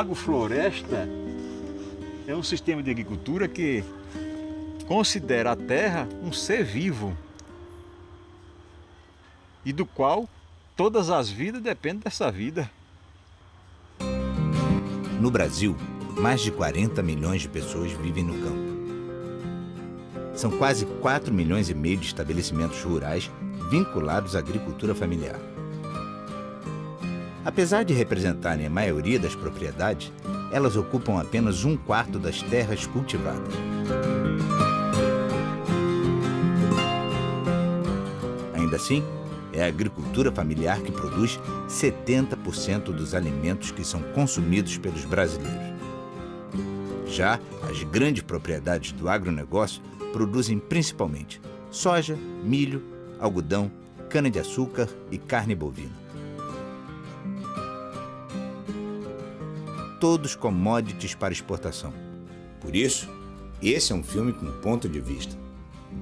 agrofloresta é um sistema de agricultura que considera a terra um ser vivo e do qual todas as vidas dependem dessa vida. No Brasil, mais de 40 milhões de pessoas vivem no campo. São quase 4,5 milhões de estabelecimentos rurais vinculados à agricultura familiar. Apesar de representarem a maioria das propriedades, elas ocupam apenas 1/4 das terras cultivadas. Ainda assim, é a agricultura familiar que produz 70% dos alimentos que são consumidos pelos brasileiros. Já as grandes propriedades do agronegócio produzem principalmente soja, milho, algodão, cana-de-açúcar e carne bovina. Todos commodities para exportação. Por isso, esse é um filme com ponto de vista.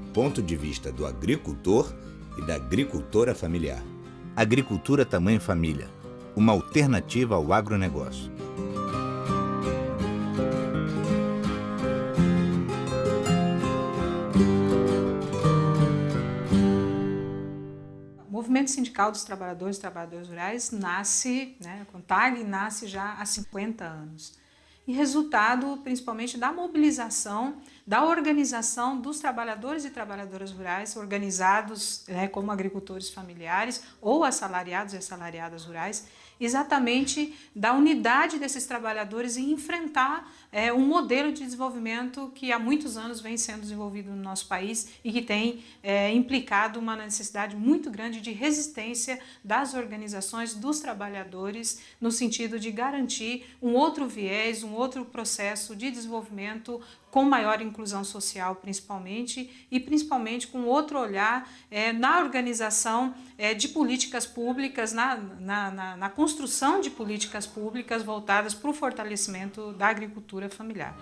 O ponto de vista do agricultor e da agricultora familiar. Agricultura tamanho família, uma alternativa ao agronegócio. O Movimento Sindical dos Trabalhadores e Trabalhadoras Rurais nasce, a CONTAG nasce já há 50 anos. E resultado principalmente da mobilização, da organização dos trabalhadores e trabalhadoras rurais, organizados como agricultores familiares ou assalariados e assalariadas rurais, exatamente da unidade desses trabalhadores em enfrentar um modelo de desenvolvimento que há muitos anos vem sendo desenvolvido no nosso país e que tem implicado uma necessidade muito grande de resistência das organizações dos trabalhadores no sentido de garantir um outro viés, um outro processo de desenvolvimento com maior inclusão social principalmente e principalmente com outro olhar na organização de políticas públicas, na construção de políticas públicas voltadas para o fortalecimento da agricultura familiar.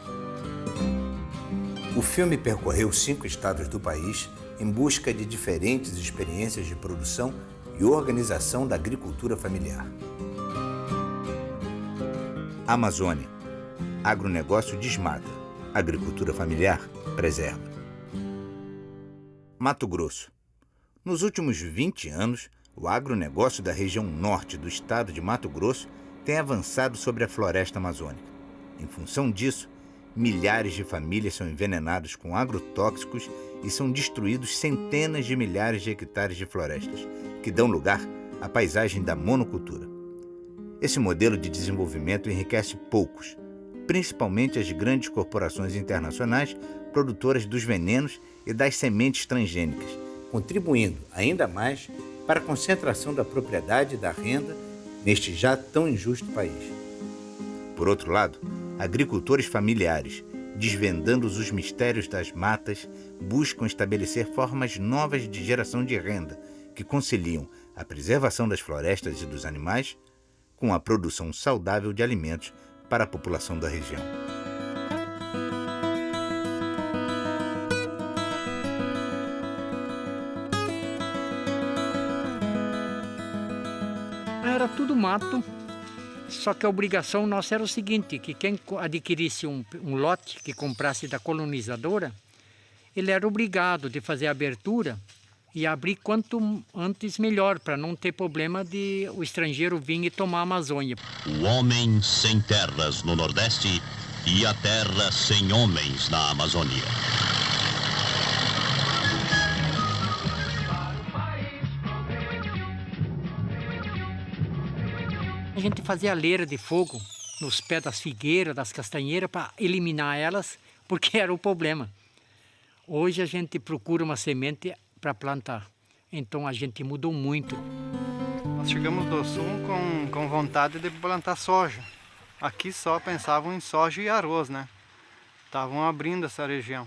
O filme percorreu 5 estados do país em busca de diferentes experiências de produção e organização da agricultura familiar. Amazônia. Agronegócio desmata. Agricultura familiar preserva. Mato Grosso. Nos últimos 20 anos, o agronegócio da região norte do estado de Mato Grosso tem avançado sobre a floresta amazônica. Em função disso, milhares de famílias são envenenadas com agrotóxicos e são destruídos centenas de milhares de hectares de florestas, que dão lugar à paisagem da monocultura. Esse modelo de desenvolvimento enriquece poucos, principalmente as grandes corporações internacionais produtoras dos venenos e das sementes transgênicas, contribuindo ainda mais para a concentração da propriedade e da renda neste já tão injusto país. Por outro lado, agricultores familiares, desvendando os mistérios das matas, buscam estabelecer formas novas de geração de renda que conciliam a preservação das florestas e dos animais com a produção saudável de alimentos para a população da região. Era tudo mato, só que a obrigação nossa era o seguinte, que quem adquirisse um lote que comprasse da colonizadora, ele era obrigado de fazer a abertura e abrir quanto antes melhor, para não ter problema de o estrangeiro vir e tomar a Amazônia. O homem sem terras no Nordeste e a terra sem homens na Amazônia. A gente fazia leira de fogo nos pés das figueiras, das castanheiras, para eliminar elas, porque era o problema. Hoje a gente procura uma semente para plantar. Então a gente mudou muito. Nós chegamos do sul com vontade de plantar soja. Aqui só pensavam em soja e arroz, né? Estavam abrindo essa região.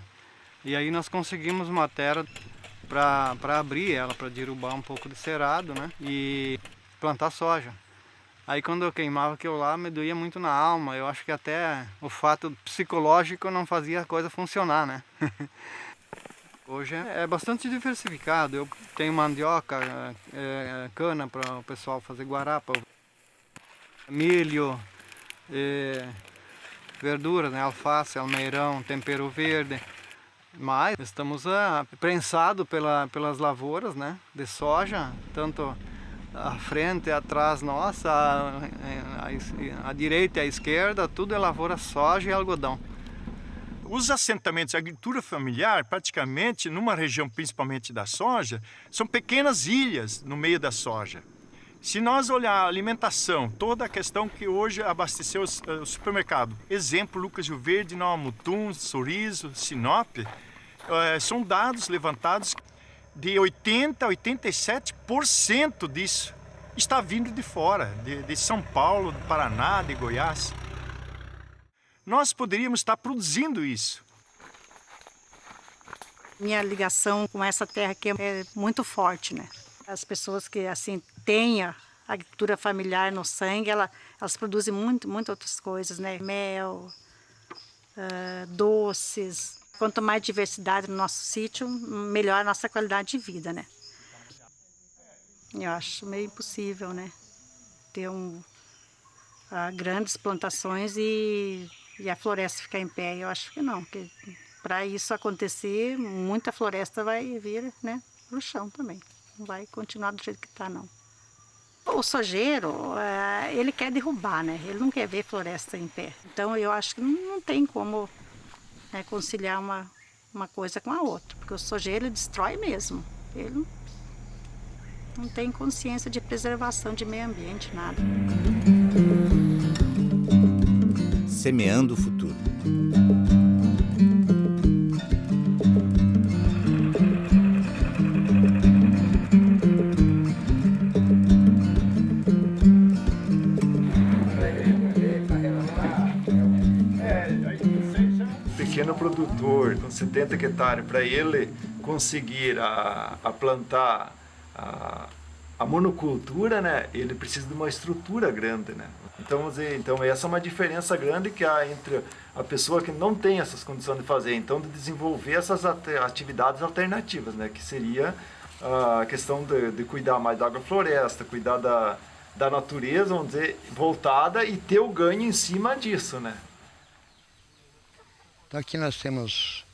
E aí nós conseguimos uma terra para abrir ela, para derrubar um pouco de cerrado, né? E plantar soja. Aí quando eu queimava aquilo lá, me doía muito na alma. Eu acho que até o fato psicológico não fazia a coisa funcionar, né? Hoje é bastante diversificado. Eu tenho mandioca, cana para o pessoal fazer guarapa, milho, verduras, né? Alface, almeirão, tempero verde. Mas estamos prensados pelas lavouras, né? De soja, tanto à frente e atrás nossa, à direita e à esquerda, tudo é lavoura, soja e algodão. Os assentamentos, a agricultura familiar, praticamente, numa região principalmente da soja, são pequenas ilhas no meio da soja. Se nós olhar a alimentação, toda a questão que hoje abasteceu o supermercado, exemplo, Lucas Rio Verde, Nova Mutum, Sorriso, Sinop, são dados levantados de 80% a 87% disso está vindo de fora, de São Paulo, do Paraná, de Goiás. Nós poderíamos estar produzindo isso. Minha ligação com essa terra aqui é muito forte, né? As pessoas que assim têm a agricultura familiar no sangue, elas produzem muito outras coisas, né? Mel, doces. Quanto mais diversidade no nosso sítio, melhor a nossa qualidade de vida, né? Eu acho meio impossível, né? Ter grandes plantações e a floresta ficar em pé. Eu acho que não, porque para isso acontecer, muita floresta vai vir, né, pro chão também. Não vai continuar do jeito que está, não. O sojeiro, ele quer derrubar, né? Ele não quer ver floresta em pé. Então eu acho que não tem como conciliar uma coisa com a outra, porque o sojeiro ele destrói mesmo. Ele não tem consciência de preservação de meio ambiente, nada. Semeando o futuro. Pequeno produtor com 70 hectares, para ele conseguir plantar a monocultura, né, ele precisa de uma estrutura grande, né? Então essa é uma diferença grande que há entre a pessoa que não tem essas condições de fazer, então de desenvolver essas atividades alternativas, né, que seria a questão de cuidar mais da agrofloresta, cuidar da natureza, vamos dizer, voltada e ter o ganho em cima disso, né? Então aqui nós temos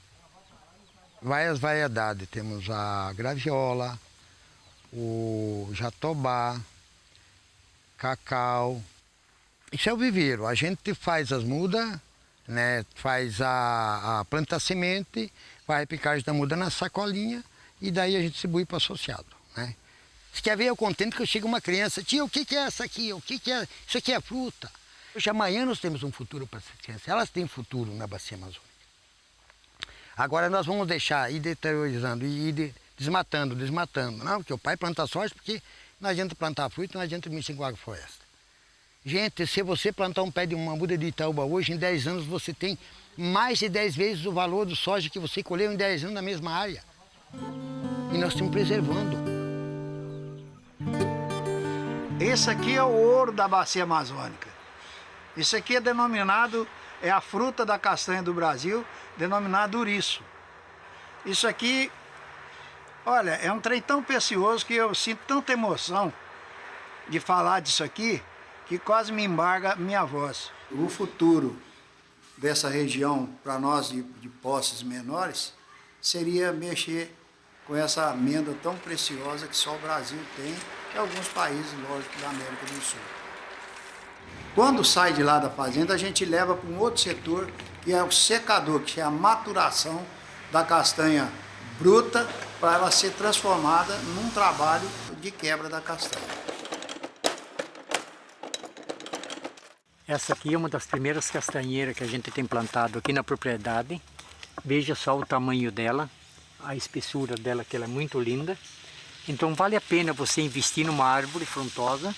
várias variedades, temos a graviola, o jatobá, cacau. Isso é o viveiro, a gente faz as mudas, né, faz planta semente, faz a picagem da muda na sacolinha e daí a gente distribui para o associado, né. Você quer ver, eu contente que chega uma criança, tia, o que é essa aqui? O que é? Isso aqui é fruta. Hoje, amanhã nós temos um futuro para essas crianças, elas têm futuro na bacia amazônica. Agora nós vamos deixar ir deteriorizando, ir desmatando, não, porque o pai planta soja, porque não adianta plantar fruta, não adianta mexer com agrofloresta. Gente, se você plantar um pé de uma muda de Itaúba hoje, em 10 anos você tem mais de 10 vezes o valor do soja que você colheu em 10 anos na mesma área. E nós estamos preservando. Esse aqui é o ouro da bacia amazônica. Isso aqui é denominado, é a fruta da castanha do Brasil, denominado ouriço. Isso aqui, olha, é um trem tão precioso que eu sinto tanta emoção de falar disso aqui, que quase me embarga minha voz. O futuro dessa região, para nós de posses menores, seria mexer com essa amêndoa tão preciosa que só o Brasil tem e alguns países, lógico, da América do Sul. Quando sai de lá da fazenda, a gente leva para um outro setor, que é o secador, que é a maturação da castanha bruta, para ela ser transformada num trabalho de quebra da castanha. Essa aqui é uma das primeiras castanheiras que a gente tem plantado aqui na propriedade. Veja só o tamanho dela, a espessura dela, que ela é muito linda. Então vale a pena você investir numa árvore frondosa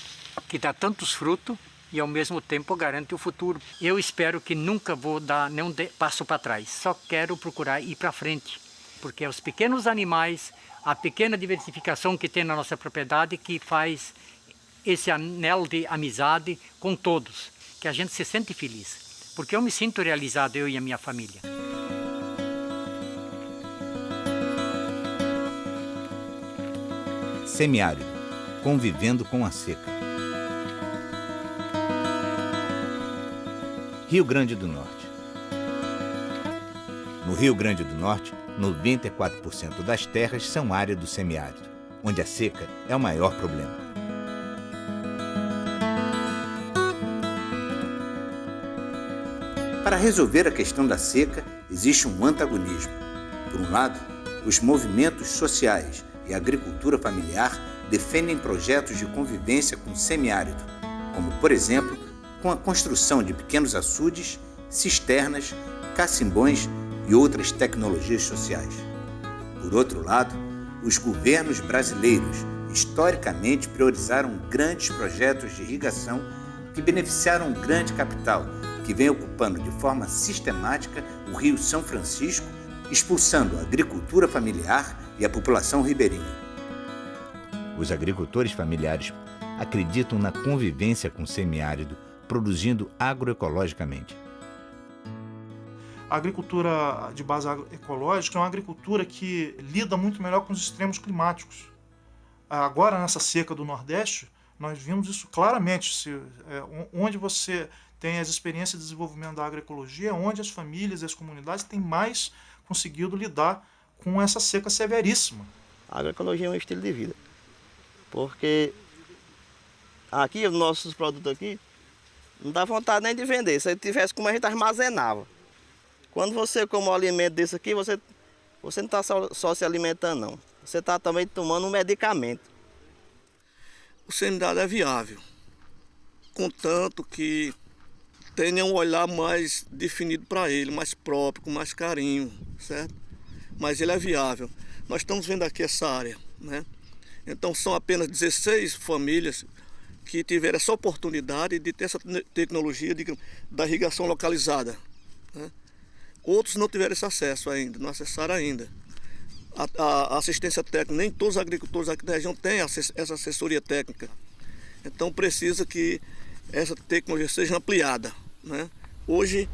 que dá tantos frutos e ao mesmo tempo garante o futuro. Eu espero que nunca vou dar nenhum passo para trás, só quero procurar ir para frente, porque é os pequenos animais, a pequena diversificação que tem na nossa propriedade que faz esse anel de amizade com todos, que a gente se sente feliz, porque eu me sinto realizado, eu e a minha família. Semiárido, convivendo com a seca. Rio Grande do Norte. No Rio Grande do Norte, 94% das terras são área do semiárido, onde a seca é o maior problema. Para resolver a questão da seca, existe um antagonismo. Por um lado, os movimentos sociais e a agricultura familiar defendem projetos de convivência com o semiárido, como, por exemplo, com a construção de pequenos açudes, cisternas, cacimbões e outras tecnologias sociais. Por outro lado, os governos brasileiros historicamente priorizaram grandes projetos de irrigação que beneficiaram um grande capital que vem ocupando de forma sistemática o Rio São Francisco, expulsando a agricultura familiar e a população ribeirinha. Os agricultores familiares acreditam na convivência com o semiárido, produzindo agroecologicamente. A agricultura de base agroecológica é uma agricultura que lida muito melhor com os extremos climáticos. Agora, nessa seca do Nordeste, nós vimos isso claramente. Onde você tem as experiências de desenvolvimento da agroecologia, onde as famílias e as comunidades têm mais conseguido lidar com essa seca severíssima. A agroecologia é um estilo de vida, porque aqui, os nossos produtos aqui, não dá vontade nem de vender. Se tivesse como, a gente armazenava. Quando você come um alimento desse aqui, você não está só se alimentando, não. Você está também tomando um medicamento. O semiárido é viável, contanto que tenha um olhar mais definido para ele, mais próprio, com mais carinho, certo? Mas ele é viável. Nós estamos vendo aqui essa área, né? Então são apenas 16 famílias que tiveram essa oportunidade de ter essa tecnologia da irrigação localizada, né? Outros não tiveram esse acesso ainda, não acessaram ainda. A assistência técnica, nem todos os agricultores aqui da região têm essa assessoria técnica. Então precisa que essa tecnologia seja ampliada, né? Hoje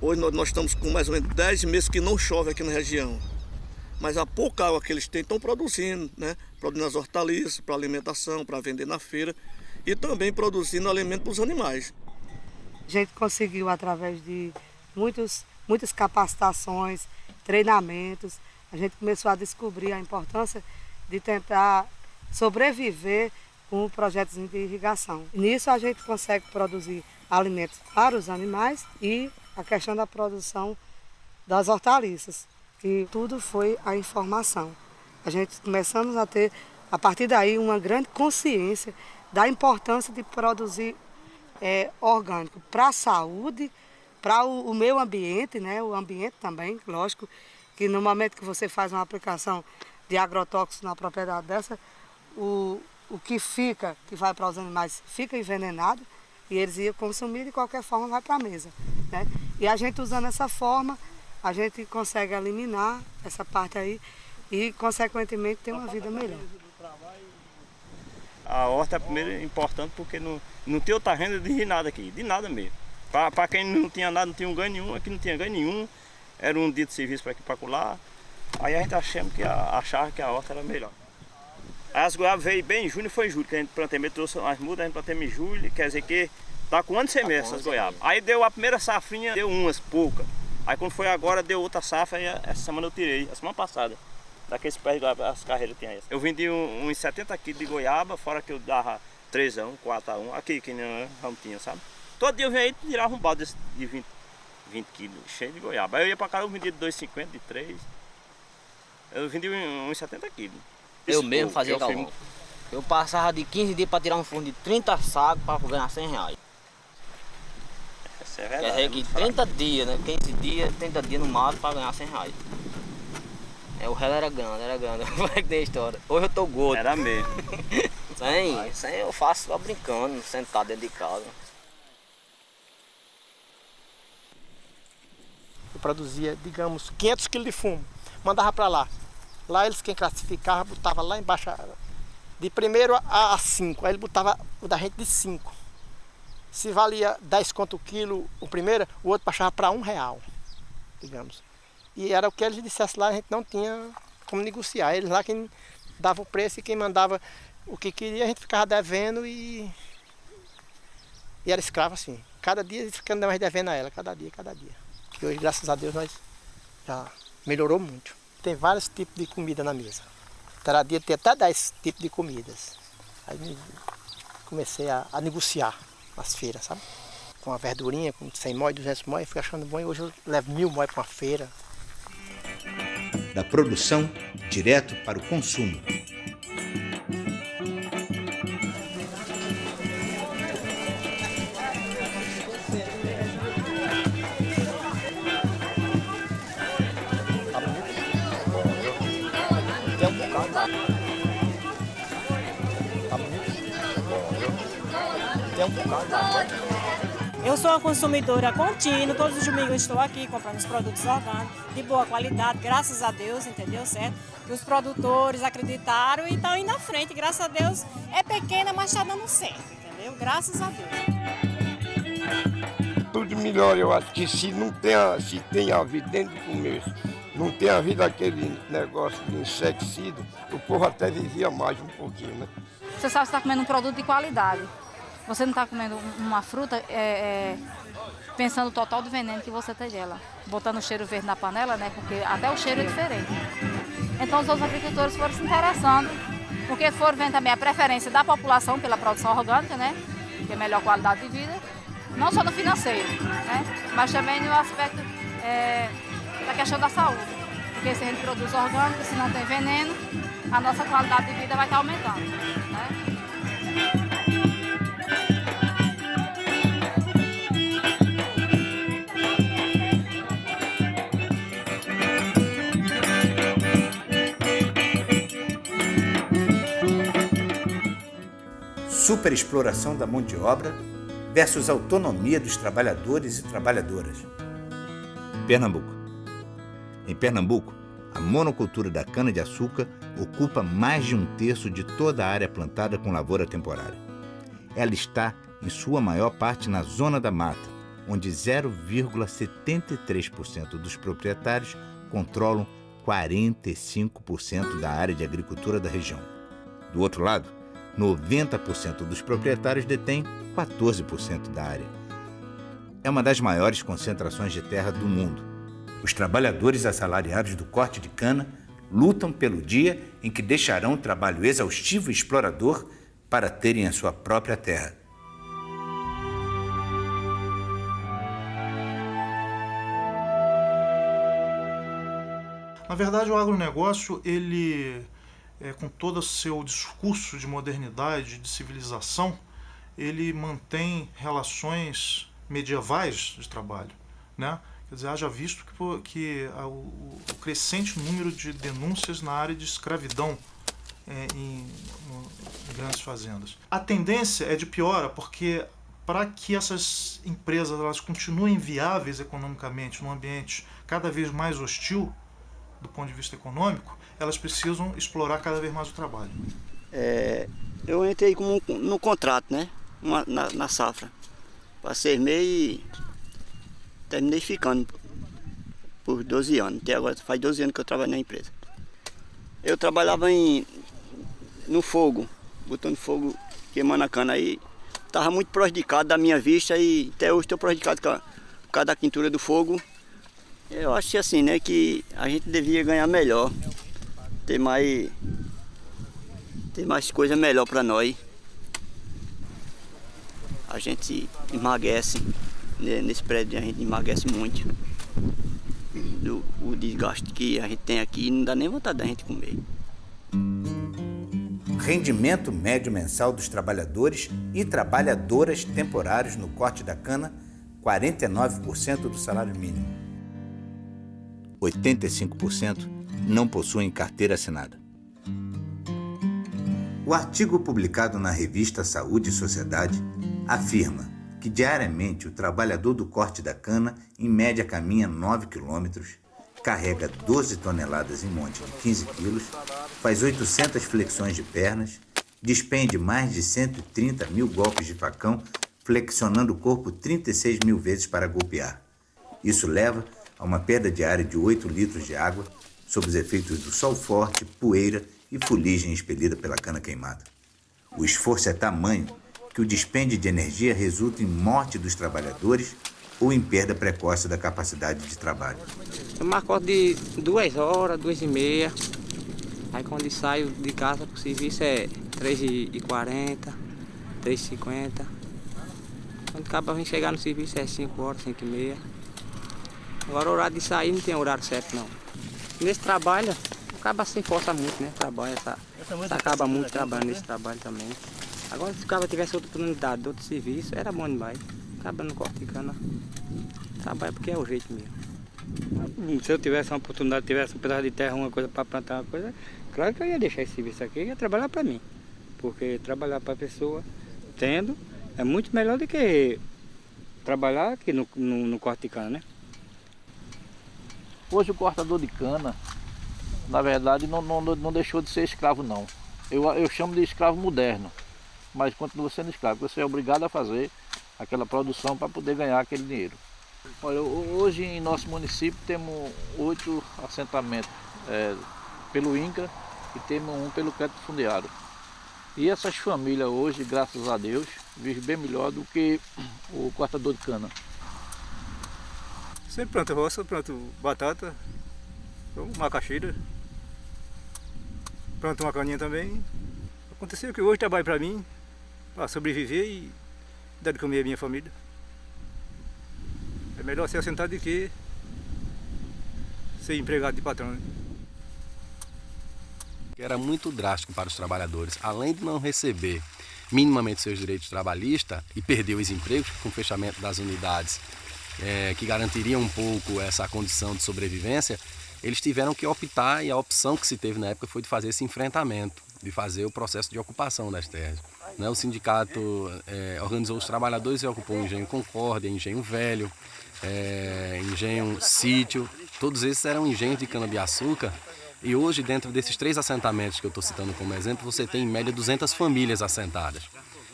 nós estamos com mais ou menos 10 meses que não chove aqui na região. Mas a pouca água que eles têm estão produzindo, né? Produzindo as hortaliças para alimentação, para vender na feira e também produzindo alimento para os animais. A gente conseguiu, através de muitas capacitações, treinamentos, a gente começou a descobrir a importância de tentar sobreviver com projetos de irrigação. Nisso a gente consegue produzir alimentos para os animais e a questão da produção das hortaliças, que tudo foi a informação. A gente começamos a ter, a partir daí, uma grande consciência da importância de produzir orgânico para a saúde, para o meio ambiente, né? O ambiente também, lógico, que no momento que você faz uma aplicação de agrotóxicos na propriedade dessa, o que vai para os animais, fica envenenado e eles iam consumir de qualquer forma, vai para a mesa, né? E a gente usando essa forma, a gente consegue eliminar essa parte aí e, consequentemente, ter uma vida melhor. A horta é primeiro importante porque não tem outra renda de nada aqui, de nada mesmo. Para quem não tinha nada, não tinha um ganho nenhum, aqui não tinha ganho nenhum, era um dia de serviço para aqui para colar. Aí a gente achava que a horta era melhor. Aí as goiabas veio bem em junho, foi em julho que a gente plantei, trouxe as mudas, a gente plantei em julho, quer dizer que tá com um ano de semestre essas goiabas. Aí deu a primeira safrinha, deu umas, poucas. Aí quando foi agora, deu outra safra, e essa semana eu tirei, a semana passada. Daqueles pés de goiaba, as carreiras tinha essa. Eu vendi uns 70 quilos de goiaba, fora que eu dava 3 a 1, 4 a 1, aqui que não tinha, sabe? Todo dia eu venho aí e tirava um balde de 20 quilos, cheio de goiaba. Aí eu ia pra casa, eu vendia de 2,50, de 3. Eu vendi uns 70 quilos. Eu mesmo fazia galão. Eu passava de 15 dias para tirar um forno de 30 sacos para ganhar R$100. Isso é verdade. Quer dizer que 30 dias, né? 15 dias, 30 dias no mato para ganhar R$100. O réu era grande. Como é que tem a história? Hoje eu tô gordo. Era mesmo. Sem eu faço só brincando, sentado dentro de casa. Eu produzia, digamos, 500 quilos de fumo. Mandava para lá. Lá eles quem classificava, botava lá embaixo, de primeiro a 5. Aí ele botava o da gente de 5. Se valia 10 conto o quilo o primeiro, o outro baixava para R$1, digamos. E era o que eles dissessem lá, a gente não tinha como negociar. Eles lá quem dava o preço e quem mandava o que queria, a gente ficava devendo e era escravo assim. Cada dia ficando mais devendo a ela, cada dia. Que hoje, graças a Deus, nós já melhorou muito. Tem vários tipos de comida na mesa. Cada dia tem até 10 tipos de comidas. Aí comecei a negociar nas feiras, sabe? Com a verdurinha, com 100 móis, 200 móis, fui achando bom e hoje eu levo 1000 móis para uma feira. Da produção direto para o consumo. Eu sou uma consumidora contínua, todos os domingos eu estou aqui comprando os produtos orgânicos, de boa qualidade, graças a Deus, entendeu? Certo? Que os produtores acreditaram e estão indo à frente, graças a Deus. É pequena, mas está dando certo, entendeu? Graças a Deus. Tudo melhor, eu acho que se tem havido dentro do começo, não tem havido aquele negócio de inseticida, o povo até vivia mais um pouquinho, né? Você sabe que está comendo um produto de qualidade. Você não está comendo uma fruta pensando no total do veneno que você tem dela. Botando o cheiro verde na panela, né? Porque até o cheiro é diferente. Então os outros agricultores foram se interessando, porque foram vendo também a preferência da população pela produção orgânica, né? Que é melhor qualidade de vida. Não só no financeiro, né? Mas também no aspecto da questão da saúde. Porque se a gente produz orgânico, se não tem veneno, a nossa qualidade de vida vai estar aumentando, né? Superexploração da mão de obra versus autonomia dos trabalhadores e trabalhadoras. Pernambuco. Em Pernambuco, a monocultura da cana-de-açúcar ocupa mais de 1/3 de toda a área plantada com lavoura temporária. Ela está, em sua maior parte, na zona da mata, onde 0,73% dos proprietários controlam 45% da área de agricultura da região. Do outro lado, 90% dos proprietários detêm 14% da área. É uma das maiores concentrações de terra do mundo. Os trabalhadores assalariados do corte de cana lutam pelo dia em que deixarão o trabalho exaustivo e explorador para terem a sua própria terra. Na verdade, o agronegócio, ele, com todo o seu discurso de modernidade, de civilização, ele mantém relações medievais de trabalho, né? Quer dizer, haja visto que o crescente número de denúncias na área de escravidão em grandes fazendas. A tendência é de piora, porque para que essas empresas elas continuem viáveis economicamente num ambiente cada vez mais hostil do ponto de vista econômico, elas precisam explorar cada vez mais o trabalho. Eu entrei no contrato, né? Na safra. Passei meio e terminei ficando por 12 anos. Até agora faz 12 anos que eu trabalho na empresa. Eu trabalhava no fogo, botando fogo, queimando a cana. Aí estava muito prejudicado da minha vista e até hoje estou prejudicado por causa da quintura do fogo. Eu acho assim, né, que a gente devia ganhar melhor, ter mais coisa melhor para nós. A gente emagrece, né, nesse prédio a gente emagrece muito. O desgaste que a gente tem aqui não dá nem vontade da gente comer. Rendimento médio mensal dos trabalhadores e trabalhadoras temporários no corte da cana, 49% do salário mínimo. 85% não possuem carteira assinada. O artigo publicado na revista Saúde e Sociedade afirma que diariamente o trabalhador do corte da cana em média caminha 9 quilômetros, carrega 12 toneladas em monte de 15 quilos, faz 800 flexões de pernas, despende mais de 130 mil golpes de facão, flexionando o corpo 36 mil vezes para golpear. Isso leva a uma perda diária de 8 litros de água, sob os efeitos do sol forte, poeira e fuligem expelida pela cana queimada. O esforço é tamanho que o dispêndio de energia resulta em morte dos trabalhadores ou em perda precoce da capacidade de trabalho. Eu marco de 2 horas, 2h30. Aí quando eu saio de casa para o serviço é 3h40, 3h50. Quando acaba de chegar no serviço é 5 horas, 5h30. Agora o horário de sair não tem horário certo não. Nesse trabalho, acaba se força muito, né? Trabalha, acaba muito trabalhando nesse trabalho também. Agora se o cara tivesse outra oportunidade de outro serviço, era bom demais. Acaba não corta de cana. Trabalha porque é o jeito mesmo. Se eu tivesse uma oportunidade, tivesse um pedaço de terra, uma coisa para plantar uma coisa, claro que eu ia deixar esse serviço aqui e ia trabalhar para mim. Porque trabalhar para a pessoa, tendo, é muito melhor do que trabalhar aqui no corte de cana, né? Hoje o cortador de cana, na verdade, não deixou de ser escravo, não. Eu chamo de escravo moderno, mas continua sendo escravo. Você é obrigado a fazer aquela produção para poder ganhar aquele dinheiro. Olha, hoje em nosso município temos 8 assentamentos pelo INCRA e temos um pelo crédito fundiário. E essas famílias hoje, graças a Deus, vivem bem melhor do que o cortador de cana. Sempre planto roça, planto batata, macaxeira, planto uma caninha também. Aconteceu que hoje trabalho para mim, para sobreviver e dar de comer a minha família. É melhor ser assentado do que ser empregado de patrão. Era muito drástico para os trabalhadores, além de não receber minimamente seus direitos trabalhistas e perder os empregos com o fechamento das unidades que garantiriam um pouco essa condição de sobrevivência, eles tiveram que optar, e a opção que se teve na época foi de fazer esse enfrentamento, de fazer o processo de ocupação das terras. O sindicato organizou os trabalhadores e ocupou o Engenho Concórdia, Engenho Velho, Engenho Sítio, todos esses eram engenhos de cana-de-açúcar. E hoje, dentro desses 3 assentamentos que eu estou citando como exemplo, você tem em média 200 famílias assentadas,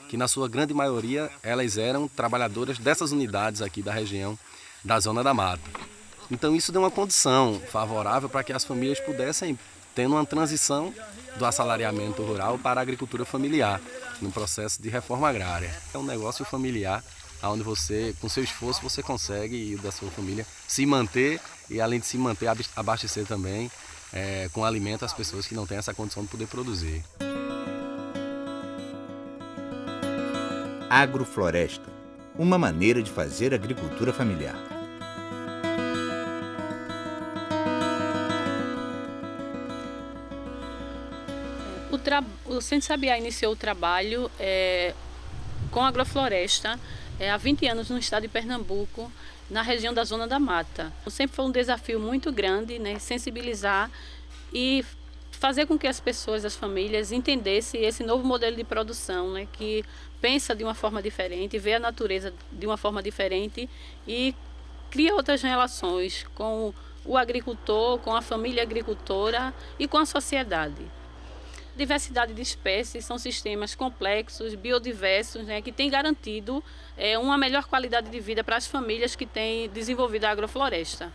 que na sua grande maioria elas eram trabalhadoras dessas unidades aqui da região da Zona da Mata. Então isso deu uma condição favorável para que as famílias pudessem ter uma transição do assalariamento rural para a agricultura familiar, no processo de reforma agrária. É um negócio familiar, onde você, com seu esforço, você consegue, e o da sua família, se manter e, além de se manter, abastecer também com alimento as pessoas que não têm essa condição de poder produzir. Agrofloresta, uma maneira de fazer agricultura familiar. O Centro Sabiá iniciou o trabalho com agrofloresta há 20 anos no estado de Pernambuco, na região da Zona da Mata. Sempre foi um desafio muito grande, né, sensibilizar e fazer com que as pessoas, as famílias, entendessem esse novo modelo de produção, né, que pensa de uma forma diferente, vê a natureza de uma forma diferente e cria outras relações com o agricultor, com a família agricultora e com a sociedade. Diversidade de espécies são sistemas complexos, biodiversos, né, que têm garantido uma melhor qualidade de vida para as famílias que têm desenvolvido a agrofloresta.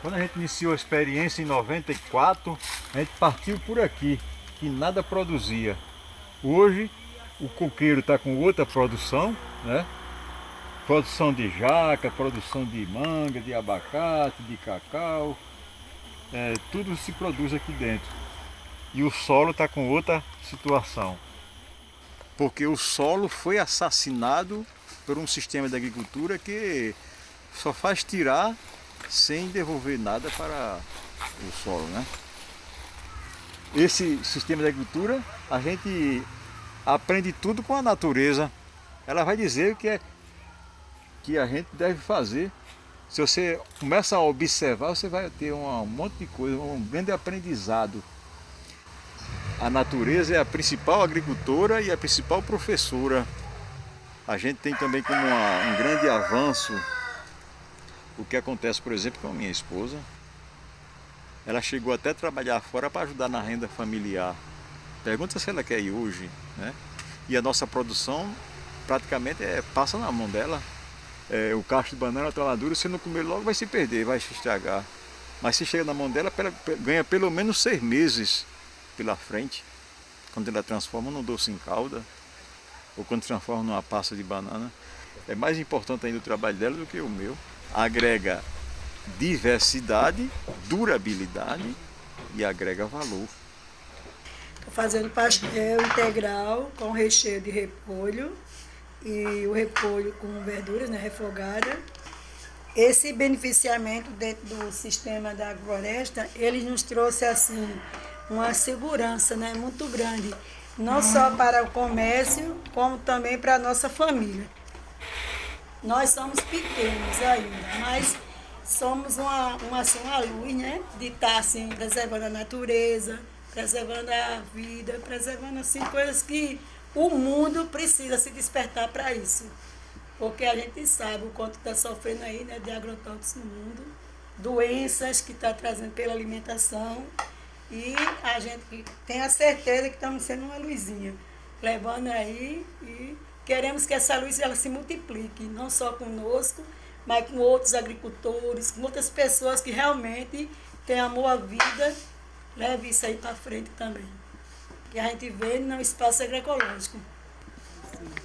Quando a gente iniciou a experiência em 94, a gente partiu por aqui, que nada produzia. Hoje o coqueiro está com outra produção, né? Produção de jaca, produção de manga, de abacate, de cacau. Tudo se produz aqui dentro. E o solo está com outra situação. Porque o solo foi assassinado por um sistema de agricultura que só faz tirar sem devolver nada para o solo, né? Esse sistema de agricultura, a gente aprende tudo com a natureza. Ela vai dizer o que a gente deve fazer. Se você começa a observar, você vai ter um monte de coisa, um grande aprendizado. A natureza é a principal agricultora e a principal professora. A gente tem também como um grande avanço o que acontece, por exemplo, com a minha esposa. Ela chegou até a trabalhar fora para ajudar na renda familiar. Pergunta se ela quer ir hoje, né? E a nossa produção praticamente passa na mão dela. O cacho de banana está maduro, se não comer logo vai se perder, vai se estragar. Mas se chega na mão dela, ganha pelo menos 6 meses pela frente. quando ela transforma num doce em calda, ou quando transforma numa pasta de banana, é mais importante ainda o trabalho dela do que o meu. Agrega diversidade, durabilidade e agrega valor. Estou fazendo pastel integral com recheio de repolho e o repolho com verduras, né, refogada. Esse beneficiamento dentro do sistema da agrofloresta, ele nos trouxe assim uma segurança, né, muito grande, não só para o comércio, como também para a nossa família. Nós somos pequenos ainda, mas somos uma luz, né, de estar assim, preservando a natureza, preservando a vida, preservando assim, coisas que o mundo precisa se despertar para isso. Porque a gente sabe o quanto está sofrendo aí, né, de agrotóxicos no mundo, doenças que está trazendo pela alimentação, e a gente tem a certeza que estamos sendo uma luzinha, levando aí, e queremos que essa luz ela se multiplique, não só conosco, mas com outros agricultores, com outras pessoas que realmente têm amor à vida, leve isso aí para frente também. Que a gente vê no espaço agroecológico.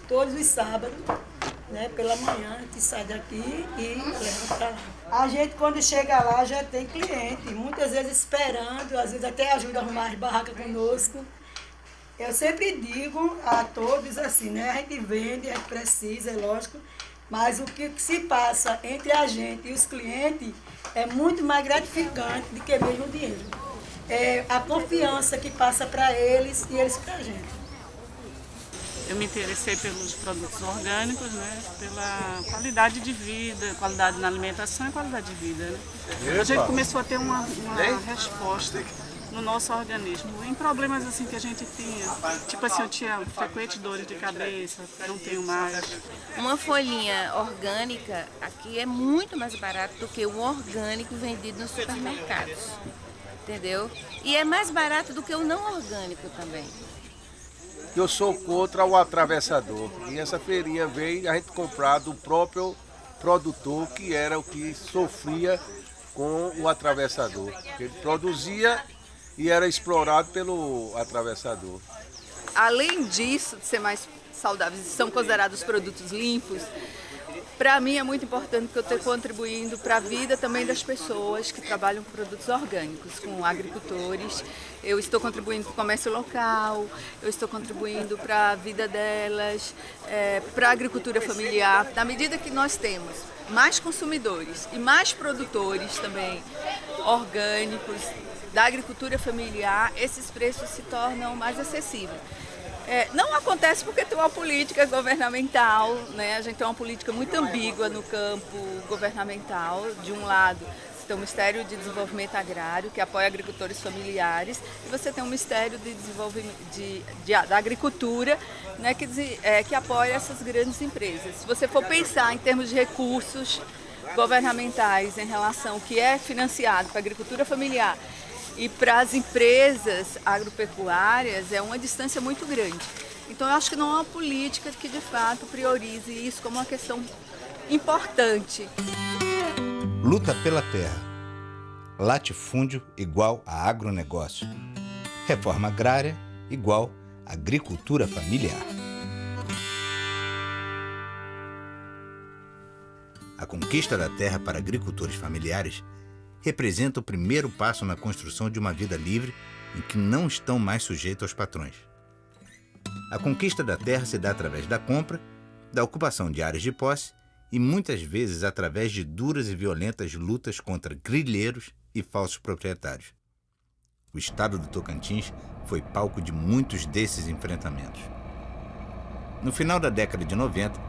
Todos os sábados, né, pela manhã, a gente sai daqui e leva para lá. A gente, quando chega lá, já tem cliente, muitas vezes esperando, às vezes até ajuda a arrumar as barracas conosco. Eu sempre digo a todos assim, né, a gente vende, a gente precisa, é lógico, mas o que se passa entre a gente e os clientes é muito mais gratificante do que mesmo o dinheiro. É a confiança que passa para eles e eles para a gente. Eu me interessei pelos produtos orgânicos, né? Pela qualidade de vida, qualidade na alimentação e qualidade de vida. Né? A gente começou a ter uma resposta no nosso organismo em problemas assim que a gente tinha. Tipo assim, eu tinha frequentes dores de cabeça, não tenho mais. Uma folhinha orgânica aqui é muito mais barato do que o orgânico vendido nos supermercados. Entendeu? E é mais barato do que o não orgânico também. Eu sou contra o atravessador. E essa feirinha veio a gente comprar do próprio produtor, que era o que sofria com o atravessador. Ele produzia e era explorado pelo atravessador. Além disso, de ser mais saudáveis, são considerados produtos limpos, para mim é muito importante que eu estou contribuindo para a vida também das pessoas que trabalham com produtos orgânicos, com agricultores. Eu estou contribuindo para o comércio local, eu estou contribuindo para a vida delas, para a agricultura familiar. Na medida que nós temos mais consumidores e mais produtores também orgânicos da agricultura familiar, esses preços se tornam mais acessíveis. Não acontece porque tem uma política governamental, né? A gente tem uma política muito ambígua no campo governamental. De um lado, você tem o Ministério de Desenvolvimento Agrário, que apoia agricultores familiares, e você tem o Ministério de Desenvolvimento da Agricultura, né? Que apoia essas grandes empresas. Se você for pensar em termos de recursos governamentais em relação ao que é financiado para a agricultura familiar e para as empresas agropecuárias, é uma distância muito grande. Então eu acho que não há uma política que de fato priorize isso como uma questão importante. Luta pela terra. Latifúndio igual a agronegócio. Reforma agrária igual agricultura familiar. A conquista da terra para agricultores familiares representa o primeiro passo na construção de uma vida livre em que não estão mais sujeitos aos patrões. A conquista da terra se dá através da compra, da ocupação de áreas de posse e muitas vezes através de duras e violentas lutas contra grileiros e falsos proprietários. O estado do Tocantins foi palco de muitos desses enfrentamentos. No final da década de 90,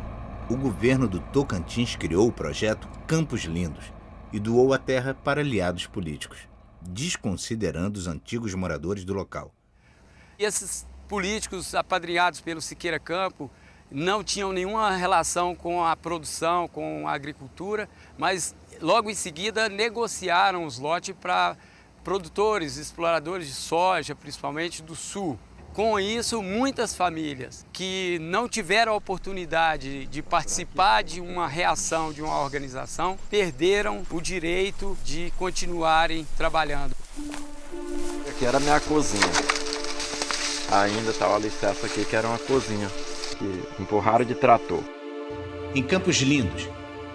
o governo do Tocantins criou o projeto Campos Lindos e doou a terra para aliados políticos, desconsiderando os antigos moradores do local. E esses políticos apadrinhados pelo Siqueira Campo não tinham nenhuma relação com a produção, com a agricultura, mas logo em seguida negociaram os lotes para produtores, exploradores de soja, principalmente do sul. Com isso, muitas famílias que não tiveram a oportunidade de participar de uma reação de uma organização perderam o direito de continuarem trabalhando. Aqui era a minha cozinha. ainda está o alicerce aqui, que era uma cozinha, que empurraram de trator. Em Campos Lindos,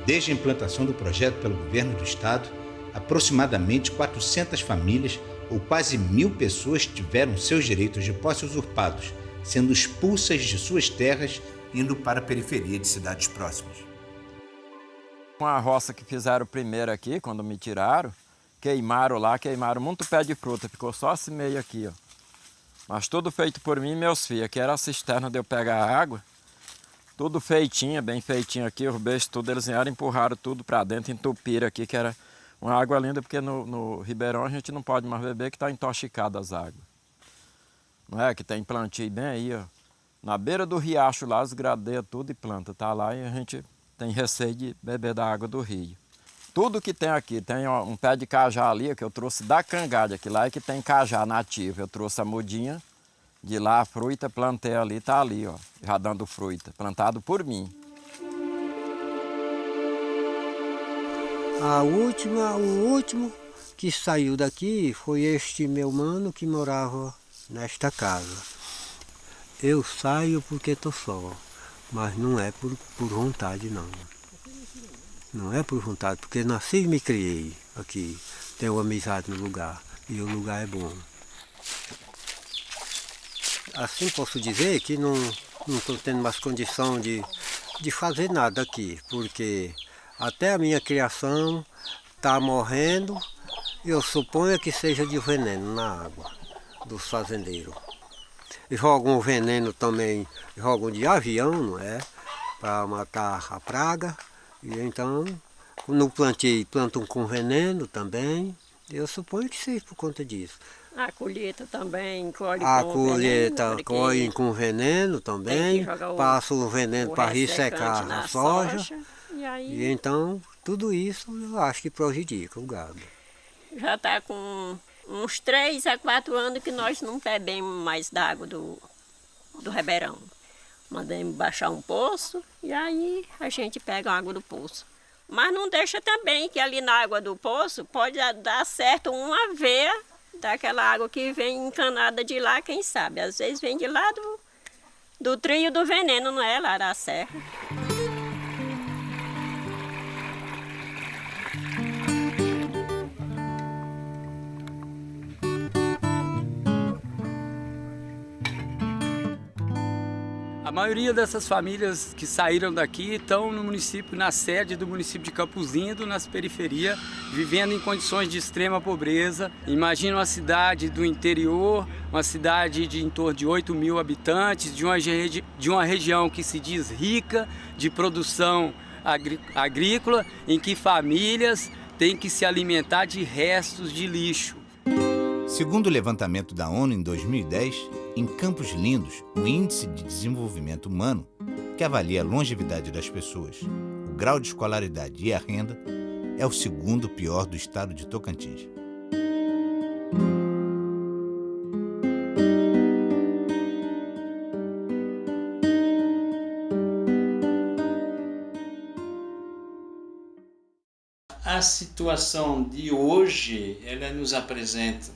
desde a implantação do projeto pelo governo do estado, aproximadamente 400 famílias ou quase 1.000 pessoas tiveram seus direitos de posse usurpados, sendo expulsas de suas terras, indo para a periferia de cidades próximas. Com a roça que fizeram primeiro aqui, quando me tiraram, queimaram muito pé de fruta, ficou só esse meio aqui, ó. Mas tudo feito por mim e meus filhos. Aqui era a cisterna de eu pegar a água, tudo feitinho, bem feitinho aqui, os beijos tudo, eles vieram, empurraram tudo para dentro, entupiram aqui, que era uma água linda, porque no Ribeirão a gente não pode mais beber, que está intoxicada as águas. Não é? Que tem plantio bem aí, ó. Na beira do riacho lá, os gradeia tudo e planta, tá lá e a gente tem receio de beber da água do rio. Tudo que tem aqui, tem um pé de cajá ali, que eu trouxe da Cangalha, que lá é que tem cajá nativo. Eu trouxe a mudinha, de lá a fruta, plantei ali, tá ali, ó, já dando fruta, plantado por mim. O último que saiu daqui foi este meu mano que morava nesta casa. Eu saio porque estou só, mas não é por vontade não. Não é por vontade, porque nasci e me criei aqui, tenho amizade no lugar e o lugar é bom. Assim posso dizer que não estou tendo mais condição de fazer nada aqui, porque até a minha criação está morrendo, eu suponho que seja de veneno na água dos fazendeiros. Jogam veneno também, jogam de avião, não é? Para matar a praga. E então, no plantio, plantam com veneno também. Eu suponho que seja por conta disso. A colheita também colhe a com colheita veneno. Colhe com veneno também, passa o veneno para ressecar a soja. E então, tudo isso eu acho que prejudica o gado. Já está com uns 3 a 4 anos que nós não bebemos mais da água do Ribeirão. Mandamos baixar um poço e aí a gente pega a água do poço. Mas não deixa também que ali na água do poço pode dar certo uma veia daquela água que vem encanada de lá, quem sabe. Às vezes vem de lá do trio do veneno, não é? Lá da serra. A maioria dessas famílias que saíram daqui estão no município, na sede do município de Campos Lindos, nas periferias, vivendo em condições de extrema pobreza. Imagina uma cidade do interior, uma cidade de em torno de 8.000 habitantes, de uma região que se diz rica de produção agrícola, em que famílias têm que se alimentar de restos de lixo. Segundo o levantamento da ONU em 2010, em Campos Lindos, o Índice de Desenvolvimento Humano, que avalia a longevidade das pessoas, o grau de escolaridade e a renda, é o segundo pior do estado de Tocantins. A situação de hoje, ela nos apresenta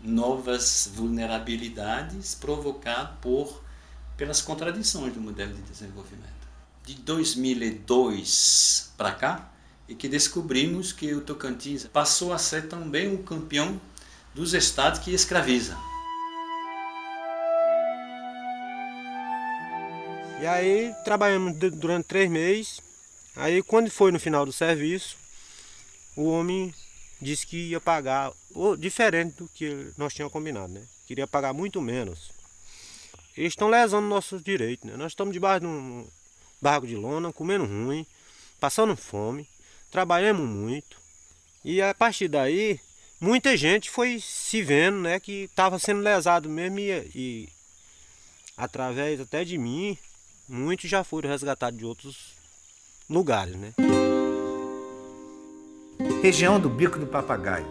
novas vulnerabilidades provocadas pelas contradições do modelo de desenvolvimento. De 2002 para cá, é que descobrimos que o Tocantins passou a ser também o campeão dos estados que escraviza. E aí trabalhamos durante 3 meses, aí quando foi no final do serviço, o homem disse que ia pagar diferente do que nós tínhamos combinado, né? Queria pagar muito menos. Eles estão lesando nossos direitos, né? Nós estamos debaixo de um barraco de lona, comendo ruim, passando fome, trabalhamos muito. E a partir daí, muita gente foi se vendo, né, que estava sendo lesado mesmo e através até de mim, muitos já foram resgatados de outros lugares, né? Região do Bico do Papagaio.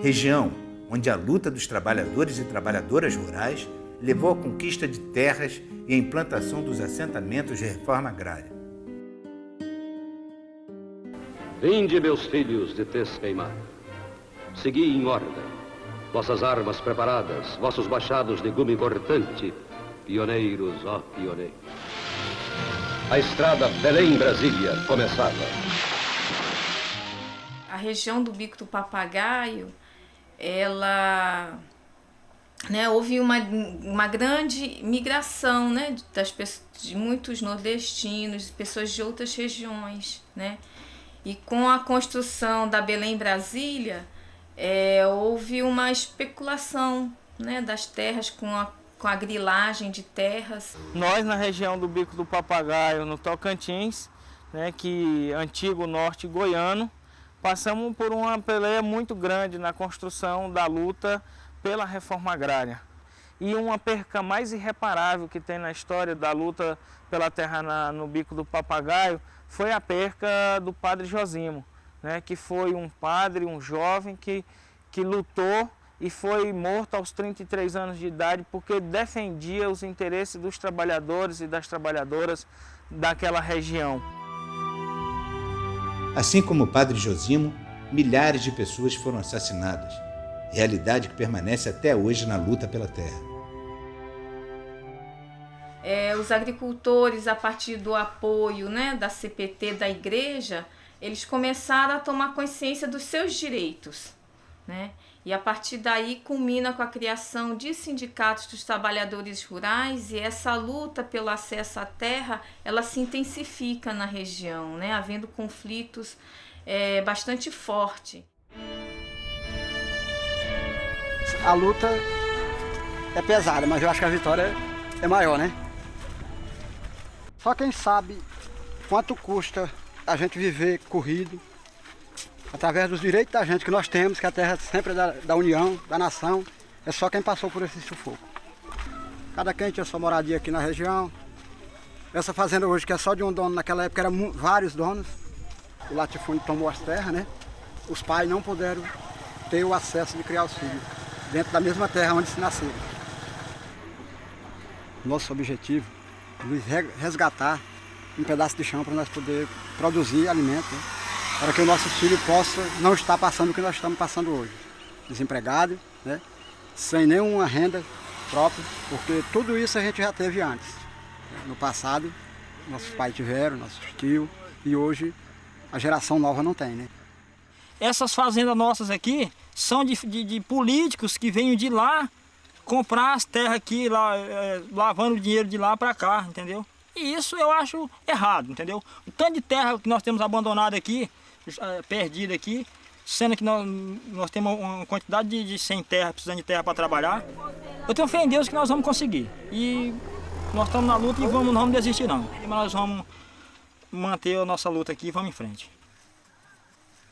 Região onde a luta dos trabalhadores e trabalhadoras rurais levou à conquista de terras e à implantação dos assentamentos de reforma agrária. Vinde, meus filhos de tez queimada, segui em ordem vossas armas preparadas, vossos machados de gume cortante, pioneiros, ó pioneiros. A estrada Belém-Brasília começava. A região do Bico do Papagaio, ela, né, houve uma grande migração, né, de muitos nordestinos, pessoas de outras regiões, né? E com a construção da Belém-Brasília, houve uma especulação, né, das terras com a grilagem de terras. Nós, na região do Bico do Papagaio, no Tocantins, né, que antigo norte goiano, passamos por uma peleia muito grande na construção da luta pela reforma agrária. E uma perca mais irreparável que tem na história da luta pela terra no Bico do Papagaio foi a perca do padre Josimo, né, que foi um padre, um jovem que lutou e foi morto aos 33 anos de idade porque defendia os interesses dos trabalhadores e das trabalhadoras daquela região. Assim como o padre Josimo, milhares de pessoas foram assassinadas, realidade que permanece até hoje na luta pela terra. Os agricultores, a partir do apoio, né, da CPT, da igreja, eles começaram a tomar consciência dos seus direitos, né? E a partir daí culmina com a criação de sindicatos dos trabalhadores rurais, e essa luta pelo acesso à terra, ela se intensifica na região, né, havendo conflitos bastante fortes. A luta é pesada, mas eu acho que a vitória é maior, né? Só quem sabe quanto custa a gente viver corrido, através dos direitos da gente que nós temos, que a terra sempre é da União, da nação, é só quem passou por esse sufoco. Cada quem tinha sua moradia aqui na região. Essa fazenda hoje, que é só de um dono, naquela época eram vários donos. O latifúndio tomou as terras, né? Os pais não puderam ter o acesso de criar os filhos dentro da mesma terra onde se nasceram. Nosso objetivo é resgatar um pedaço de chão para nós poder produzir alimento, né? Para que os nossos filhos possam não estar passando o que nós estamos passando hoje. Desempregados, né? Sem nenhuma renda própria, porque tudo isso a gente já teve antes. No passado, nossos pais tiveram, nossos tios, e hoje a geração nova não tem, né? Essas fazendas nossas aqui são de políticos que vêm de lá comprar as terras aqui, lavando o dinheiro de lá para cá, entendeu? E isso eu acho errado, entendeu? O tanto de terra que nós temos abandonado aqui, perdida aqui, sendo que nós temos uma quantidade de sem terra, precisando de terra para trabalhar. Eu tenho fé em Deus que nós vamos conseguir. E nós estamos na luta e não vamos desistir não. Mas nós vamos manter a nossa luta aqui e vamos em frente.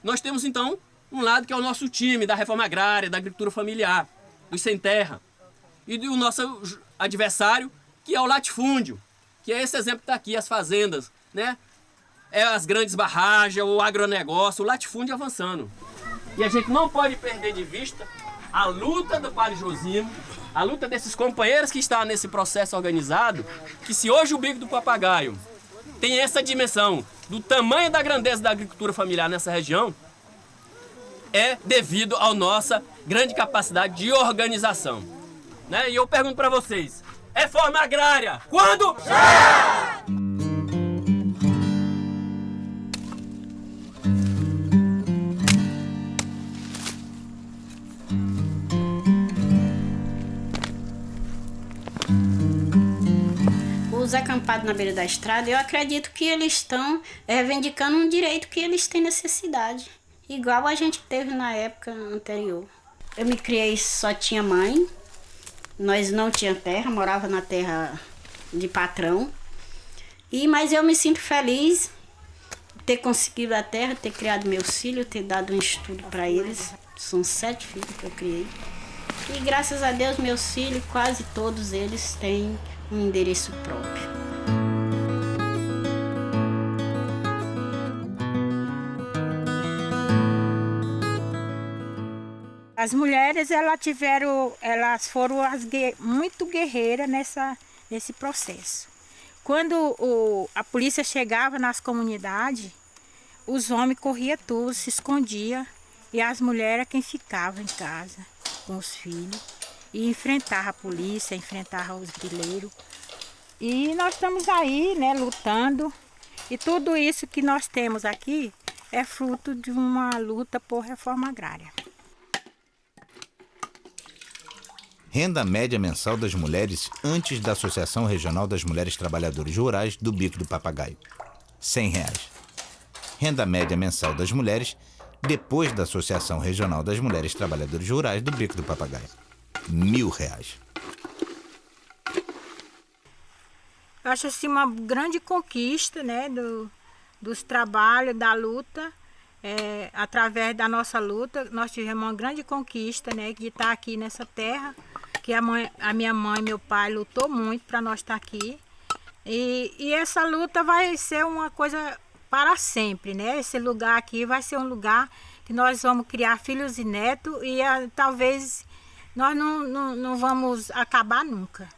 Nós temos então um lado que é o nosso time da reforma agrária, da agricultura familiar, dos sem terra. E do nosso adversário, que é o latifúndio, que é esse exemplo que está aqui, as fazendas, né? As grandes barragens, o agronegócio, o latifúndio avançando. E a gente não pode perder de vista a luta do padre Josimo, a luta desses companheiros que estão nesse processo organizado, que se hoje o Bico do Papagaio tem essa dimensão do tamanho da grandeza da agricultura familiar nessa região, é devido à nossa grande capacidade de organização. Né? E eu pergunto para vocês, reforma agrária, quando? Já! Os acampados na beira da estrada, eu acredito que eles estão reivindicando um direito que eles têm necessidade, igual a gente teve na época anterior. Eu me criei, só tinha mãe, nós não tínhamos terra, morava na terra de patrão, mas eu me sinto feliz de ter conseguido a terra, ter criado meus filhos, ter dado um estudo para eles. São 7 filhos que eu criei. E graças a Deus, meus filhos, quase todos eles têm um endereço próprio. As mulheres, elas foram muito guerreiras nesse processo. Quando a polícia chegava nas comunidades, os homens corriam tudo, se escondiam, e as mulheres quem ficava em casa. com os filhos e enfrentar a polícia, enfrentar os grileiros. E nós estamos aí, né, lutando. E tudo isso que nós temos aqui é fruto de uma luta por reforma agrária. Renda média mensal das mulheres antes da Associação Regional das Mulheres Trabalhadoras Rurais do Bico do Papagaio, R$100. Renda média mensal das mulheres depois da Associação Regional das Mulheres Trabalhadoras Rurais do Bico do Papagaio, R$1.000. Eu acho assim uma grande conquista, né, dos trabalhos, da luta. Através da nossa luta, nós tivemos uma grande conquista, né, de estar aqui nessa terra, que a minha mãe e meu pai lutou muito para nós estar aqui. E essa luta vai ser uma coisa para sempre, né? Esse lugar aqui vai ser um lugar que nós vamos criar filhos e netos e talvez nós não vamos acabar nunca.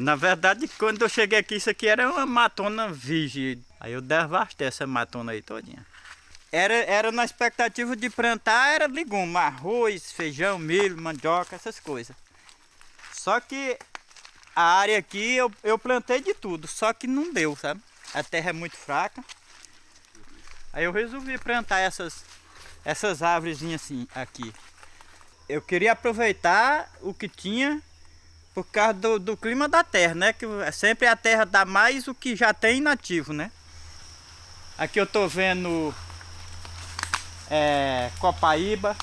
Na verdade, quando eu cheguei aqui, isso aqui era uma matona virgem. Aí eu devastei essa matona aí todinha. Era na expectativa de plantar, era legume, arroz, feijão, milho, mandioca, essas coisas. Só que a área aqui eu plantei de tudo, só que não deu, sabe? A terra é muito fraca. Aí eu resolvi plantar essas árvorezinhas assim, aqui. Eu queria aproveitar o que tinha por causa do clima da terra, né? Que sempre a terra dá mais o que já tem nativo, né? Aqui eu tô vendo copaíba,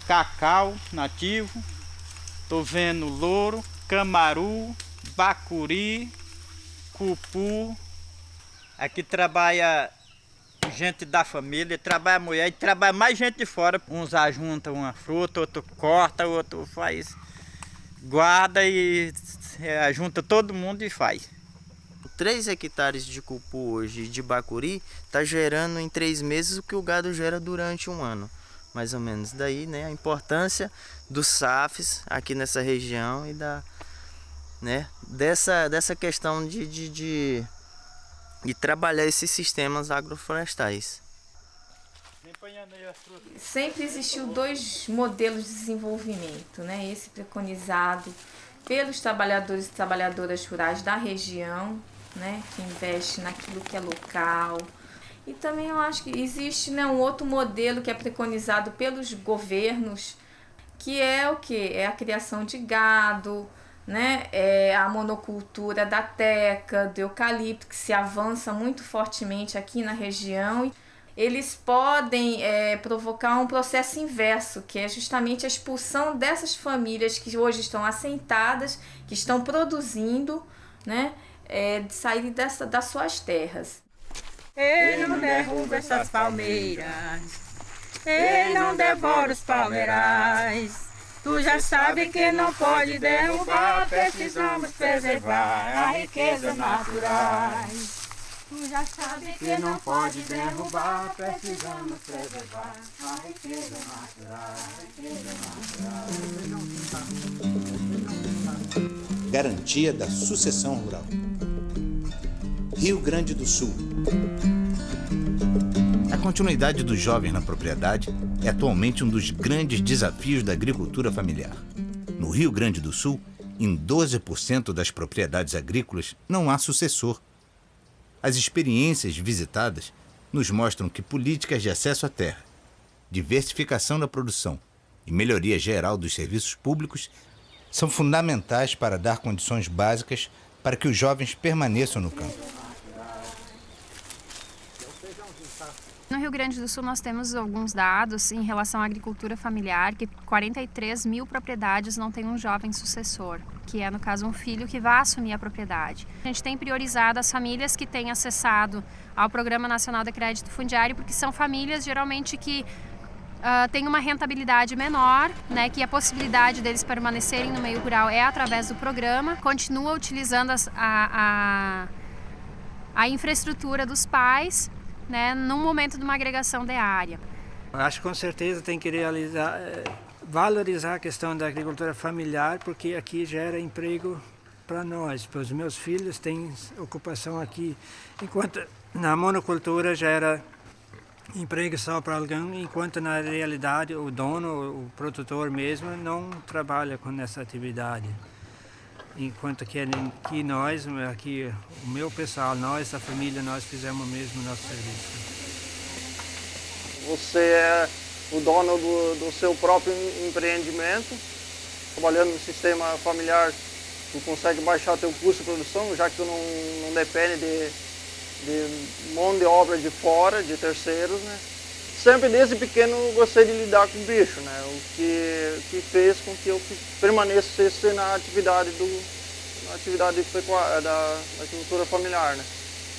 cacau nativo, tô vendo louro, camaru, bacuri, cupu. Aqui trabalha gente da família, trabalha mulher e trabalha mais gente de fora. Uns ajuntam uma fruta, outro corta, outro faz, guarda e junta todo mundo e faz. 3 hectares de cupu hoje de bacuri está gerando em 3 meses o que o gado gera durante um ano, mais ou menos. Daí, né, a importância dos SAFs aqui nessa região e dessa questão de trabalhar esses sistemas agroflorestais. Sempre existiu 2 modelos de desenvolvimento, né? Esse preconizado pelos trabalhadores e trabalhadoras rurais da região, né, que investe naquilo que é local. E também eu acho que existe, né, um outro modelo que é preconizado pelos governos, que é o quê? É a criação de gado, né, a monocultura da teca, do eucalipto, que se avança muito fortemente aqui na região. Eles podem provocar um processo inverso, que é justamente a expulsão dessas famílias que hoje estão assentadas, que estão produzindo, né, de sair das suas terras. Ele não derruba essas palmeiras, ele não devora os palmeirais. Tu já sabe que não pode derrubar, precisamos preservar a riqueza naturais. Tu já sabe que não pode derrubar, precisamos preservar a riqueza natural. Garantia da sucessão rural. Rio Grande do Sul. A continuidade dos jovens na propriedade é atualmente um dos grandes desafios da agricultura familiar. No Rio Grande do Sul, em 12% das propriedades agrícolas não há sucessor. As experiências visitadas nos mostram que políticas de acesso à terra, diversificação da produção e melhoria geral dos serviços públicos são fundamentais para dar condições básicas para que os jovens permaneçam no campo. No Rio Grande do Sul nós temos alguns dados em relação à agricultura familiar, que 43 mil propriedades não têm um jovem sucessor, que é no caso um filho que vai assumir a propriedade. A gente tem priorizado as famílias que têm acessado ao Programa Nacional de Crédito Fundiário, porque são famílias geralmente que têm uma rentabilidade menor, né, que a possibilidade deles permanecerem no meio rural é através do programa, continua utilizando a infraestrutura dos pais, né, num momento de uma agregação de área. Acho que com certeza tem que valorizar a questão da agricultura familiar, porque aqui gera emprego para nós. Os meus filhos têm ocupação aqui, enquanto na monocultura gera emprego só para alguém, enquanto na realidade o dono, o produtor mesmo, não trabalha com essa atividade. Enquanto que nós, aqui o meu pessoal, nós, a família, nós fizemos mesmo o nosso serviço. Você é o dono do seu próprio empreendimento, trabalhando no sistema familiar, tu consegue baixar teu custo de produção, já que tu não depende de mão de obra de fora, de terceiros, né? Sempre desde pequeno gostei de lidar com bicho, né? O que fez com que eu permanecesse na atividade pecuária, da agricultura familiar, né?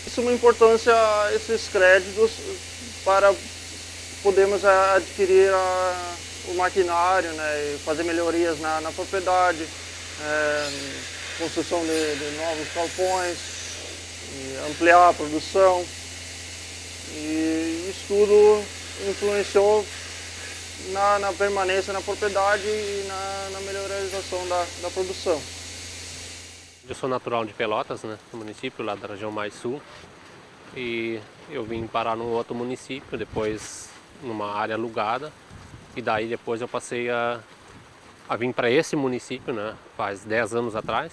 Isso é uma importância, esses créditos, para podermos adquirir o maquinário, né? E fazer melhorias na propriedade, construção de novos galpões, ampliar a produção, e isso tudo influenciou na permanência na propriedade e na melhorização da produção. Eu sou natural de Pelotas, né, no município lá da região mais sul, e eu vim parar num outro município, depois numa área alugada, e daí depois eu passei a vir para esse município, né, faz 10 anos atrás,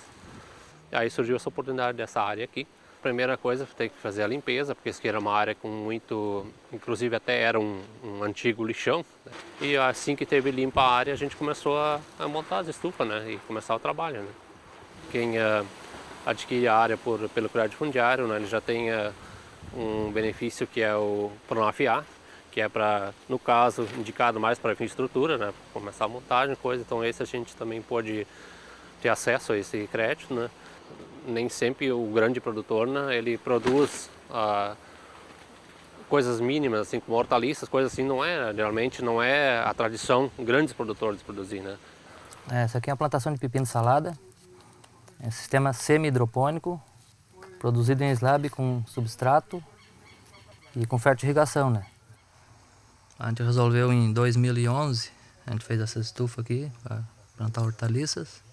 e aí surgiu essa oportunidade dessa área aqui. Primeira coisa, tem que fazer a limpeza, porque isso aqui era uma área com muito, inclusive até era um antigo lixão, né? E assim que teve limpa a área, a gente começou a montar as estufas, né? E começar o trabalho, né? Quem adquire a área pelo crédito fundiário, né? Ele já tem um benefício que é o Pronaf-A, que é para, no caso, indicado mais para infraestrutura, né? Começar a montagem, coisa. Então esse a gente também pode ter acesso a esse crédito, né? Nem sempre o grande produtor, né, ele produz coisas mínimas, assim, como hortaliças, coisas assim, geralmente não é a tradição grandes produtores produzir, né? Essa aqui é a plantação de pepino salada, é um sistema semi-hidropônico, produzido em slab com substrato e com fertirrigação, né? A gente resolveu em 2011, a gente fez essa estufa aqui para plantar hortaliças.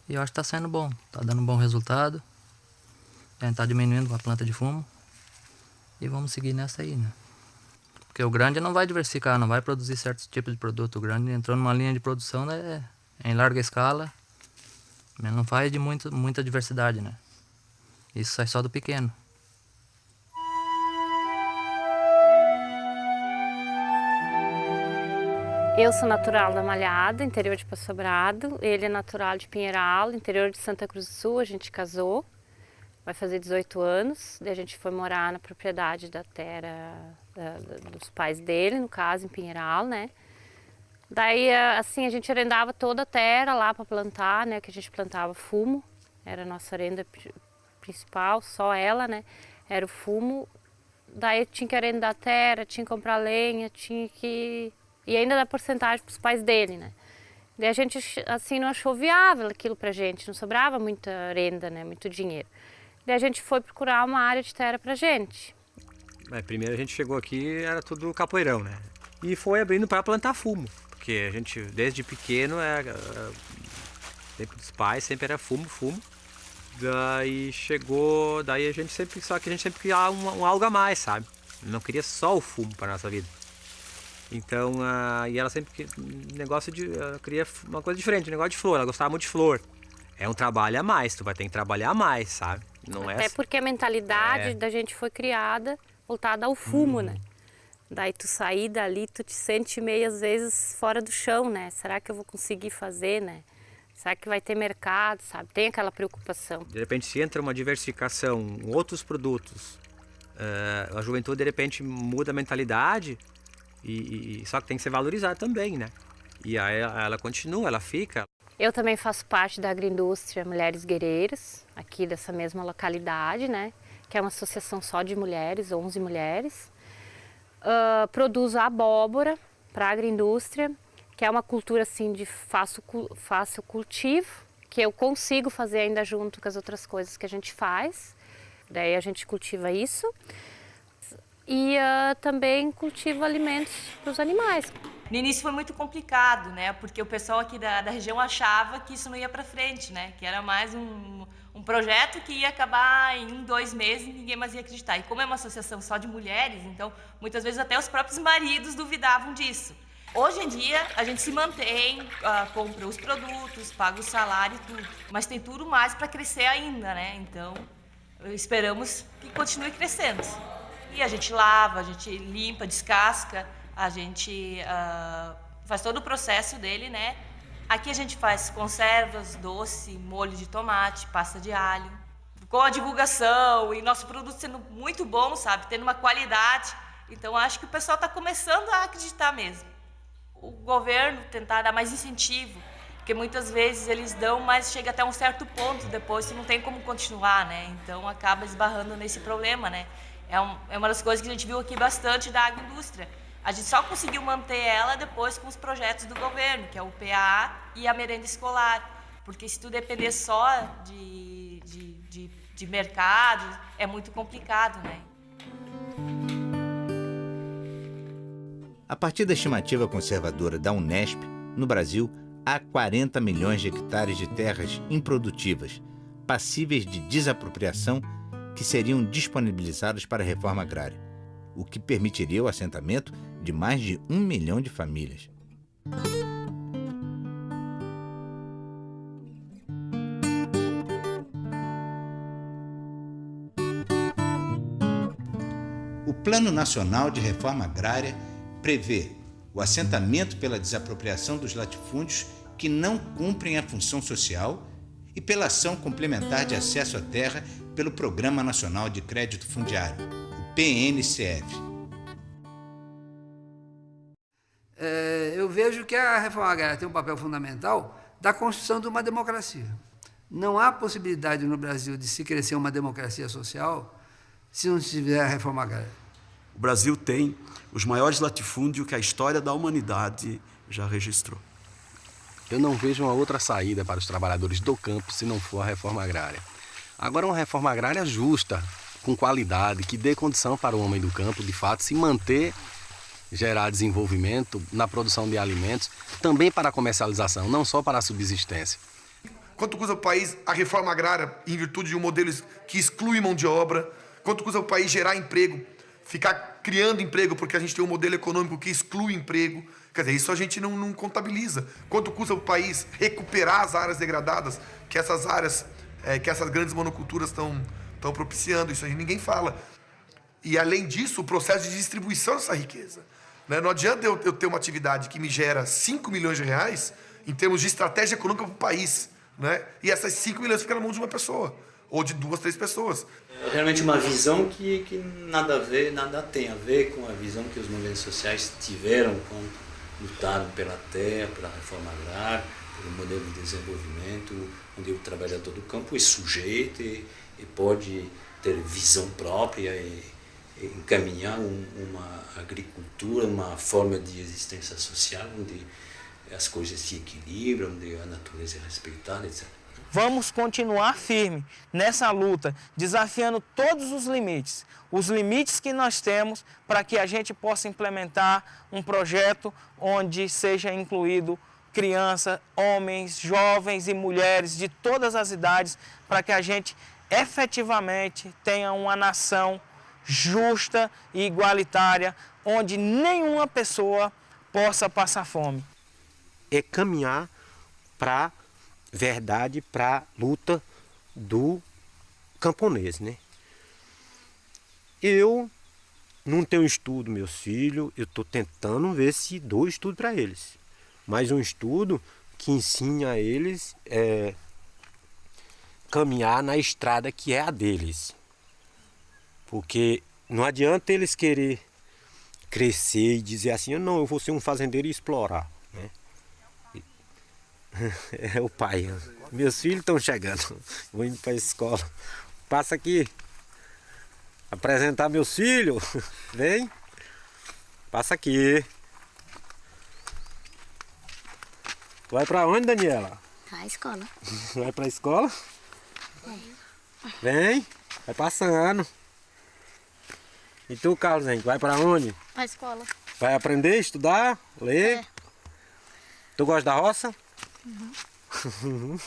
E eu acho que está sendo bom, está dando um bom resultado. A gente está diminuindo com a planta de fumo. E vamos seguir nessa aí, né? Porque o grande não vai diversificar, não vai produzir certos tipos de produto. O grande entrou numa linha de produção, né, em larga escala, mas não faz de muita diversidade, né? Isso sai só do pequeno. Eu sou natural da Malhada, interior de Passo Sobrado. Ele é natural de Pinheiral, interior de Santa Cruz do Sul. A gente casou, vai fazer 18 anos. Daí a gente foi morar na propriedade da terra dos pais dele, no caso, em Pinheiral, né? Daí, assim, a gente arrendava toda a terra lá para plantar, né? Que a gente plantava fumo. Era a nossa renda principal, só ela, né? Era o fumo. Daí tinha que arrendar a terra, tinha que comprar lenha, tinha que... E ainda dá porcentagem para os pais dele, né? Daí a gente, assim, não achou viável aquilo pra gente, não sobrava muita renda, né? Muito dinheiro. Daí a gente foi procurar uma área de terra pra gente. Primeiro a gente chegou aqui, era tudo capoeirão, né? E foi abrindo para plantar fumo. Porque a gente, desde pequeno, sempre dos pais, sempre era fumo. Daí chegou, daí a gente sempre queria algo a mais, sabe? Não queria só o fumo para nossa vida. Então, e ela sempre queria uma coisa diferente, um negócio de flor, ela gostava muito de flor. É um trabalho a mais, tu vai ter que trabalhar mais, sabe? Não Até porque a mentalidade da gente foi criada voltada ao fumo, né? Daí tu sair dali, tu te sente meio às vezes fora do chão, né? Será que eu vou conseguir fazer, né? Será que vai ter mercado, sabe? Tem aquela preocupação. De repente, se entra uma diversificação, outros produtos, a juventude de repente muda a mentalidade. Só que tem que ser valorizado também, né? E aí ela continua, ela fica. Eu também faço parte da agroindústria Mulheres Guerreiras, aqui dessa mesma localidade, né? Que é uma associação só de mulheres, 11 mulheres. Produzo abóbora para a agroindústria, que é uma cultura assim de fácil cultivo, que eu consigo fazer ainda junto com as outras coisas que a gente faz. Daí a gente cultiva isso. E também cultivo alimentos para os animais. No início foi muito complicado, né? Porque o pessoal aqui da região achava que isso não ia para frente, né? Que era mais um projeto que ia acabar em 2 meses e ninguém mais ia acreditar. E como é uma associação só de mulheres, então muitas vezes até os próprios maridos duvidavam disso. Hoje em dia a gente se mantém, compra os produtos, paga o salário e tudo, mas tem tudo mais para crescer ainda, né? Então esperamos que continue crescendo. E a gente lava, a gente limpa, descasca, a gente faz todo o processo dele, né? Aqui a gente faz conservas, doce, molho de tomate, pasta de alho. Com a divulgação e nosso produto sendo muito bom, sabe? Tendo uma qualidade. Então acho que o pessoal está começando a acreditar mesmo. O governo tentar dar mais incentivo, porque muitas vezes eles dão, mas chega até um certo ponto depois que não tem como continuar, né? Então acaba esbarrando nesse problema, né? É uma das coisas que a gente viu aqui bastante da agroindústria. A gente só conseguiu manter ela depois com os projetos do governo, que é o PAA e a merenda escolar. Porque se tu depender só de mercado, é muito complicado, né? A partir da estimativa conservadora da Unesp, no Brasil, há 40 milhões de hectares de terras improdutivas, passíveis de desapropriação, que seriam disponibilizados para a reforma agrária, o que permitiria o assentamento de mais de 1 milhão de famílias. O Plano Nacional de Reforma Agrária prevê o assentamento pela desapropriação dos latifúndios que não cumprem a função social e pela ação complementar de acesso à terra pelo Programa Nacional de Crédito Fundiário, o PNCF. Eu vejo que a reforma agrária tem um papel fundamental da construção de uma democracia. Não há possibilidade no Brasil de se crescer uma democracia social se não se tiver a reforma agrária. O Brasil tem os maiores latifúndios que a história da humanidade já registrou. Eu não vejo uma outra saída para os trabalhadores do campo se não for a reforma agrária. Agora, uma reforma agrária justa, com qualidade, que dê condição para o homem do campo, de fato, se manter, gerar desenvolvimento na produção de alimentos, também para a comercialização, não só para a subsistência. Quanto custa o país a reforma agrária em virtude de um modelo que exclui mão de obra? Quanto custa o país gerar emprego, ficar criando emprego porque a gente tem um modelo econômico que exclui emprego? Quer dizer, isso a gente não contabiliza. Quanto custa o país recuperar as áreas degradadas que essas áreas, que essas grandes monoculturas estão propiciando? Isso aí ninguém fala. E, além disso, o processo de distribuição dessa riqueza. Né? Não adianta eu ter uma atividade que me gera 5 milhões de reais em termos de estratégia econômica para o país, né? E essas 5 milhões ficam na mão de uma pessoa, ou de 2, 3 pessoas. É realmente uma visão que nada tem a ver com a visão que os movimentos sociais tiveram quando lutaram pela terra, pela reforma agrária, pelo modelo de desenvolvimento, onde o trabalhador do campo é sujeito e pode ter visão própria e encaminhar uma agricultura, uma forma de existência social, onde as coisas se equilibram, onde a natureza é respeitada, etc. Vamos continuar firme nessa luta, desafiando todos os limites que nós temos para que a gente possa implementar um projeto onde seja incluído crianças, homens, jovens e mulheres de todas as idades, para que a gente efetivamente tenha uma nação justa e igualitária, onde nenhuma pessoa possa passar fome. É caminhar para verdade, para a luta do camponês, né? Eu não tenho estudo, meus filhos, eu estou tentando ver se dou estudo para eles. Mas um estudo que ensina a eles caminhar na estrada que é a deles. Porque não adianta eles querer crescer e dizer assim, não, eu vou ser um fazendeiro e explorar, né? É o pai. Meus filhos estão chegando. Vou indo para a escola. Passa aqui. Apresentar meus filhos. Vem. Passa aqui. Vai para onde, Daniela? A escola. Vai para a escola? Vem. Vai passando. E tu, Carlos, hein? Vai para onde? A escola. Vai aprender, estudar, ler? Tu gosta da roça? Uhum.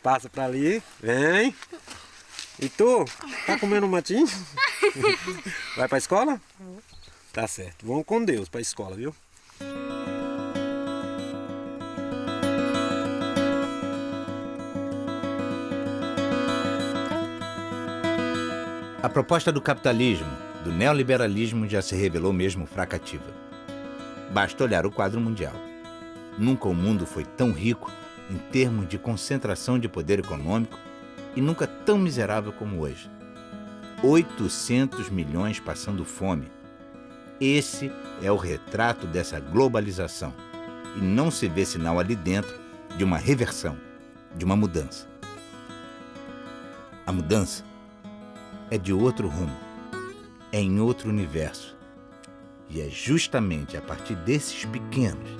Passa para ali, vem. E tu? Tá comendo matinho? Vai pra escola? Tá certo. Vamos com Deus pra escola, viu? A proposta do capitalismo, do neoliberalismo, já se revelou mesmo fracativa. Basta olhar o quadro mundial. Nunca o mundo foi tão rico em termos de concentração de poder econômico e nunca tão miserável como hoje. 800 milhões passando fome. Esse é o retrato dessa globalização. E não se vê sinal ali dentro de uma reversão, de uma mudança. A mudança é de outro rumo, é em outro universo. E é justamente a partir desses pequenos,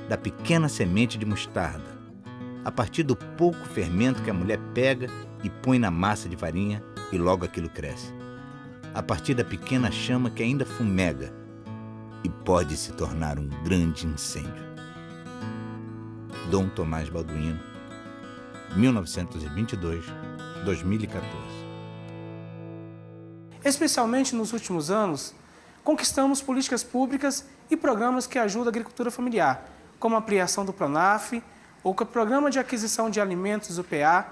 da pequena semente de mostarda, a partir do pouco fermento que a mulher pega e põe na massa de farinha e logo aquilo cresce. A partir da pequena chama que ainda fumega e pode se tornar um grande incêndio. Dom Tomás Balduino, 1922-2014. Especialmente nos últimos anos, conquistamos políticas públicas e programas que ajudam a agricultura familiar, como a ampliação do PRONAF, o Programa de Aquisição de Alimentos, o PA,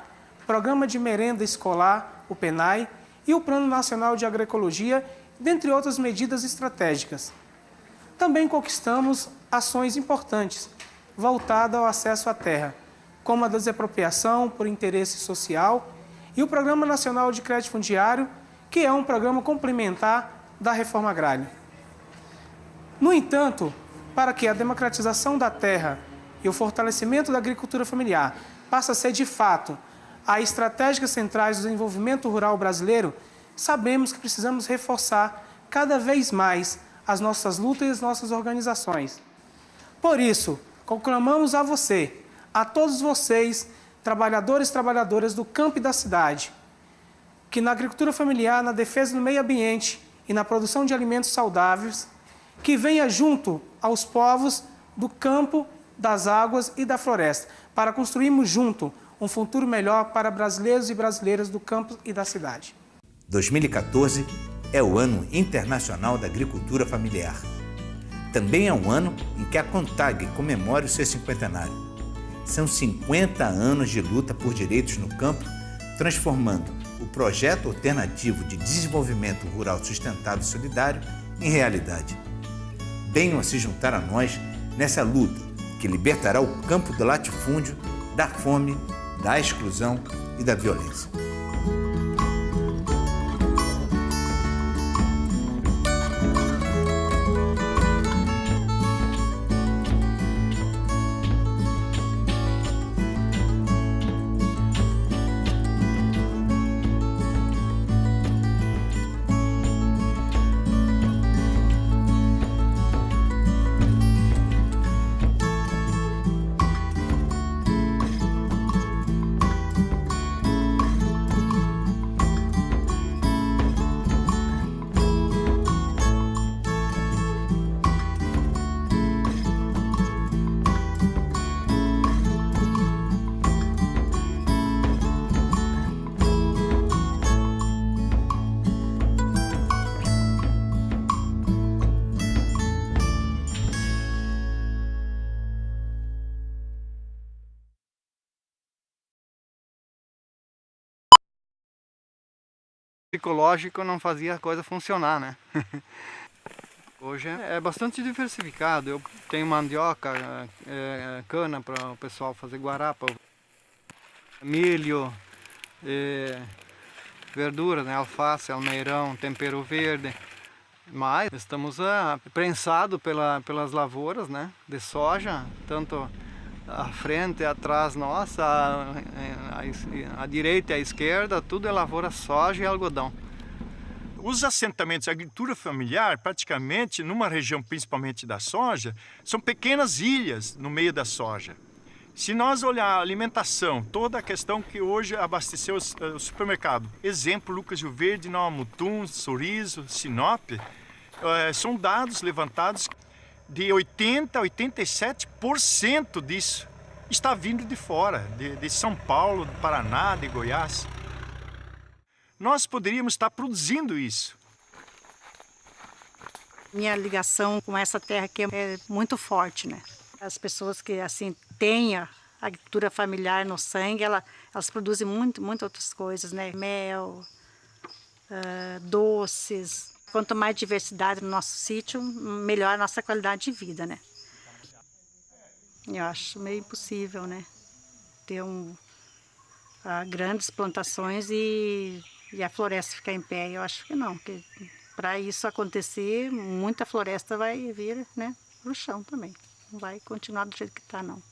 Programa de Merenda Escolar, o PENAI, e o Plano Nacional de Agroecologia, dentre outras medidas estratégicas. Também conquistamos ações importantes voltadas ao acesso à terra, como a desapropriação por interesse social e o Programa Nacional de Crédito Fundiário, que é um programa complementar da reforma agrária. No entanto, para que a democratização da terra e o fortalecimento da agricultura familiar passe a ser, de fato, as estratégicas centrais do desenvolvimento rural brasileiro, sabemos que precisamos reforçar cada vez mais as nossas lutas e as nossas organizações. Por isso, conclamamos a você, a todos vocês, trabalhadores e trabalhadoras do campo e da cidade, que na agricultura familiar, na defesa do meio ambiente e na produção de alimentos saudáveis, que venha junto aos povos do campo, das águas e da floresta, para construirmos junto um futuro melhor para brasileiros e brasileiras do campo e da cidade. 2014 é o Ano Internacional da Agricultura Familiar. Também é um ano em que a CONTAG comemora o seu cinquentenário. São 50 anos de luta por direitos no campo, transformando o projeto alternativo de desenvolvimento rural sustentável e solidário em realidade. Venham a se juntar a nós nessa luta que libertará o campo do latifúndio, da fome, da exclusão e da violência. Ecológico não fazia a coisa funcionar, né? Hoje é bastante diversificado. Eu tenho mandioca, cana para o pessoal fazer guarapa, milho, verdura, né? Alface, almeirão, tempero verde. Mas estamos prensados pelas lavouras, né? De soja, tanto à frente e atrás nossa, à direita e à esquerda, tudo é lavoura, soja e algodão. Os assentamentos de agricultura familiar, praticamente, numa região principalmente da soja, são pequenas ilhas no meio da soja. Se nós olhar a alimentação, toda a questão que hoje abasteceu o supermercado, exemplo, Lucas Rio Verde, Nova Mutum, Sorriso, Sinop, são dados levantados de 80% a 87% disso está vindo de fora, de São Paulo, do Paraná, de Goiás. nós poderíamos estar produzindo isso. Minha ligação com essa terra aqui é muito forte, né? As pessoas que assim têm a agricultura familiar no sangue, elas produzem muito outras coisas, né? Mel, doces. Quanto mais diversidade no nosso sítio, melhor a nossa qualidade de vida, né? Eu acho meio impossível, né? Ter grandes plantações e a floresta ficar em pé. Eu acho que não, porque para isso acontecer, muita floresta vai vir, né, pro chão também. Não vai continuar do jeito que está, não.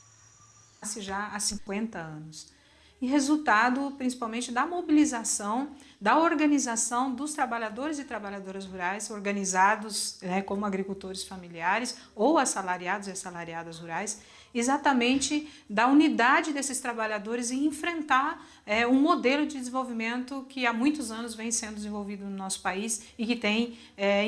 Já há 50 anos. E resultado principalmente da mobilização, da organização dos trabalhadores e trabalhadoras rurais, organizados, né, como agricultores familiares ou assalariados e assalariadas rurais, exatamente da unidade desses trabalhadores e enfrentar um modelo de desenvolvimento que há muitos anos vem sendo desenvolvido no nosso país e que tem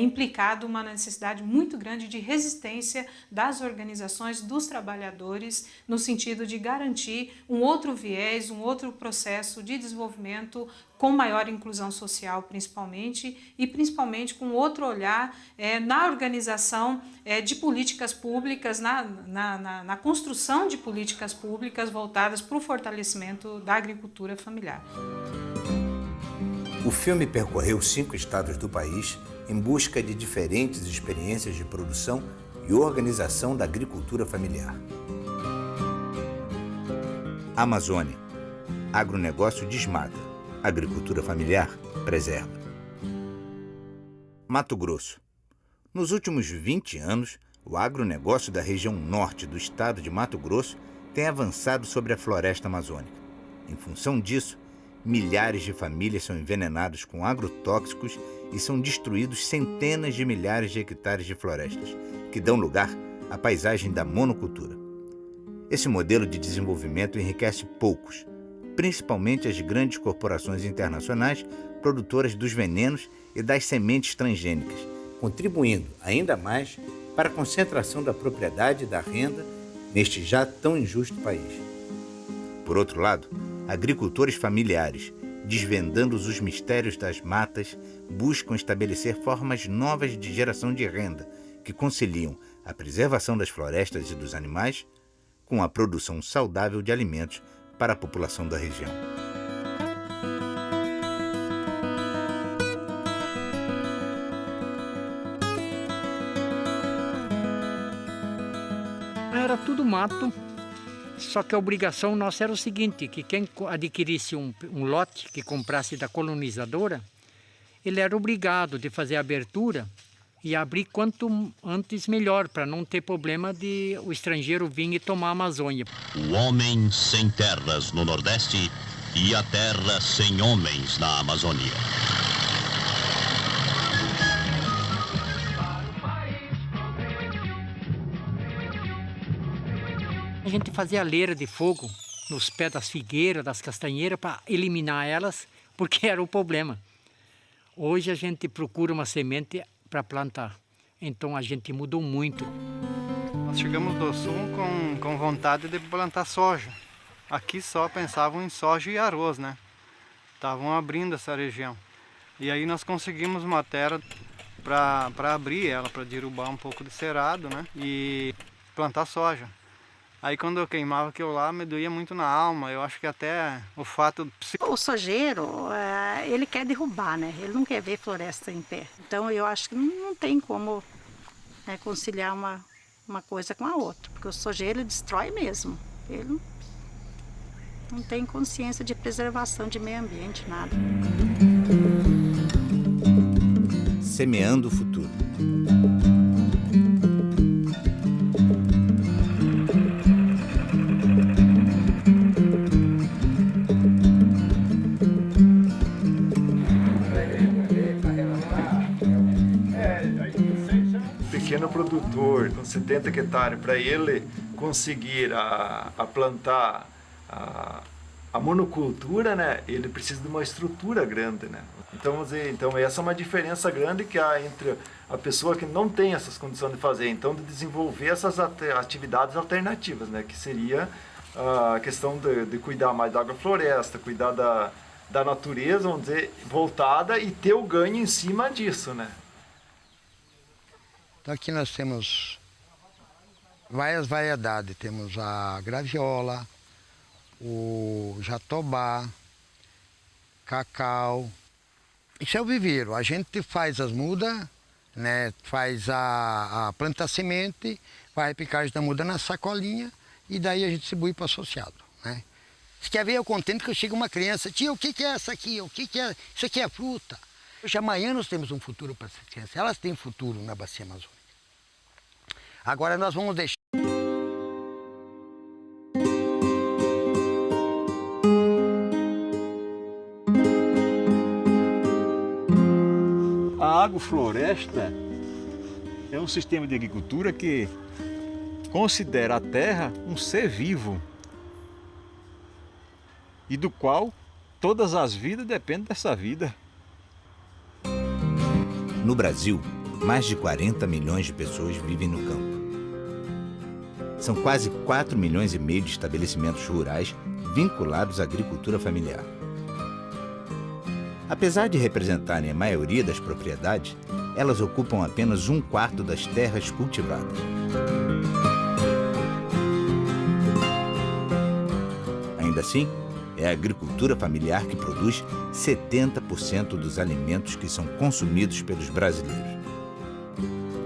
implicado uma necessidade muito grande de resistência das organizações, dos trabalhadores, no sentido de garantir um outro viés, um outro processo de desenvolvimento com maior inclusão social, principalmente, e principalmente com outro olhar na organização de políticas públicas, na construção de políticas públicas voltadas para o fortalecimento da agricultura familiar. O filme percorreu 5 estados do país em busca de diferentes experiências de produção e organização da agricultura familiar. Amazônia. Agronegócio desmata. Agricultura familiar preserva. Mato Grosso. Nos últimos 20 anos, o agronegócio da região norte do estado de Mato Grosso tem avançado sobre a floresta amazônica. Em função disso, milhares de famílias são envenenadas com agrotóxicos e são destruídos centenas de milhares de hectares de florestas, que dão lugar à paisagem da monocultura. Esse modelo de desenvolvimento enriquece poucos, principalmente as grandes corporações internacionais produtoras dos venenos e das sementes transgênicas, contribuindo ainda mais para a concentração da propriedade e da renda neste já tão injusto país. Por outro lado, agricultores familiares, desvendando os mistérios das matas, buscam estabelecer formas novas de geração de renda que conciliam a preservação das florestas e dos animais com a produção saudável de alimentos para a população da região. Era tudo mato, só que a obrigação nossa era o seguinte, que quem adquirisse um lote que comprasse da colonizadora, ele era obrigado de fazer a abertura e abrir quanto antes melhor, para não ter problema de o estrangeiro vir e tomar a Amazônia. O homem sem terras no Nordeste e a terra sem homens na Amazônia. A gente fazia leira de fogo nos pés das figueiras, das castanheiras, para eliminar elas, porque era o problema. Hoje a gente procura uma semente para plantar. Então a gente mudou muito. Nós chegamos do sul com vontade de plantar soja. Aqui só pensavam em soja e arroz, né? Estavam abrindo essa região. E aí nós conseguimos uma terra para abrir ela, para derrubar um pouco de cerrado, né? E plantar soja. Aí quando eu queimava aquilo lá, me doía muito na alma. Eu acho que até o fato... O sojeiro, ele quer derrubar, né? Ele não quer ver floresta em pé. Então eu acho que não tem como conciliar uma coisa com a outra. Porque o sojeiro ele destrói mesmo. Ele não tem consciência de preservação de meio ambiente, nada. Semeando o futuro. Pequeno produtor com 70 hectares, para ele conseguir a plantar a monocultura, né, ele precisa de uma estrutura grande, né? Então essa é uma diferença grande que há entre a pessoa que não tem essas condições de fazer, então de desenvolver essas atividades alternativas, né, que seria a questão de cuidar mais da agrofloresta, cuidar da natureza, vamos dizer, voltada e ter o ganho em cima disso, né? Então aqui nós temos várias variedades. Temos a graviola, o jatobá, cacau. Isso é o viveiro. A gente faz as mudas, né? Faz a planta semente, faz a repicagem da muda na sacolinha e daí a gente distribui para o associado, né? Você quer ver, eu contento que chega uma criança, tia, o que é essa aqui? O que é? Isso aqui é fruta. Hoje, amanhã nós temos um futuro para essas crianças. Elas têm futuro na Bacia Amazônica. Agora nós vamos deixar... A agrofloresta é um sistema de agricultura que considera a terra um ser vivo e do qual todas as vidas dependem dessa vida. No Brasil, mais de 40 milhões de pessoas vivem no campo. São quase 4,5 milhões de estabelecimentos rurais vinculados à agricultura familiar. Apesar de representarem a maioria das propriedades, elas ocupam apenas 1/4 das terras cultivadas. Ainda assim, é a agricultura familiar que produz 70% dos alimentos que são consumidos pelos brasileiros.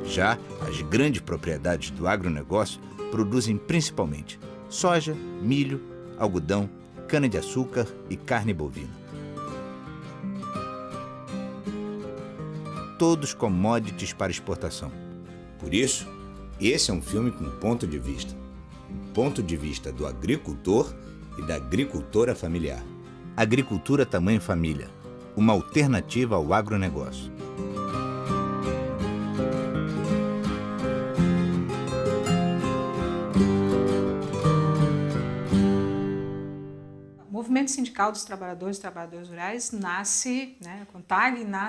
Já as grandes propriedades do agronegócio produzem principalmente soja, milho, algodão, cana-de-açúcar e carne bovina. Todos commodities para exportação. Por isso, esse é um filme com ponto de vista. O ponto de vista do agricultor e da agricultora familiar. Agricultura tamanho família, uma alternativa ao agronegócio. O Movimento Sindical dos Trabalhadores e Trabalhadoras Rurais nasce, né, com TAG, nasce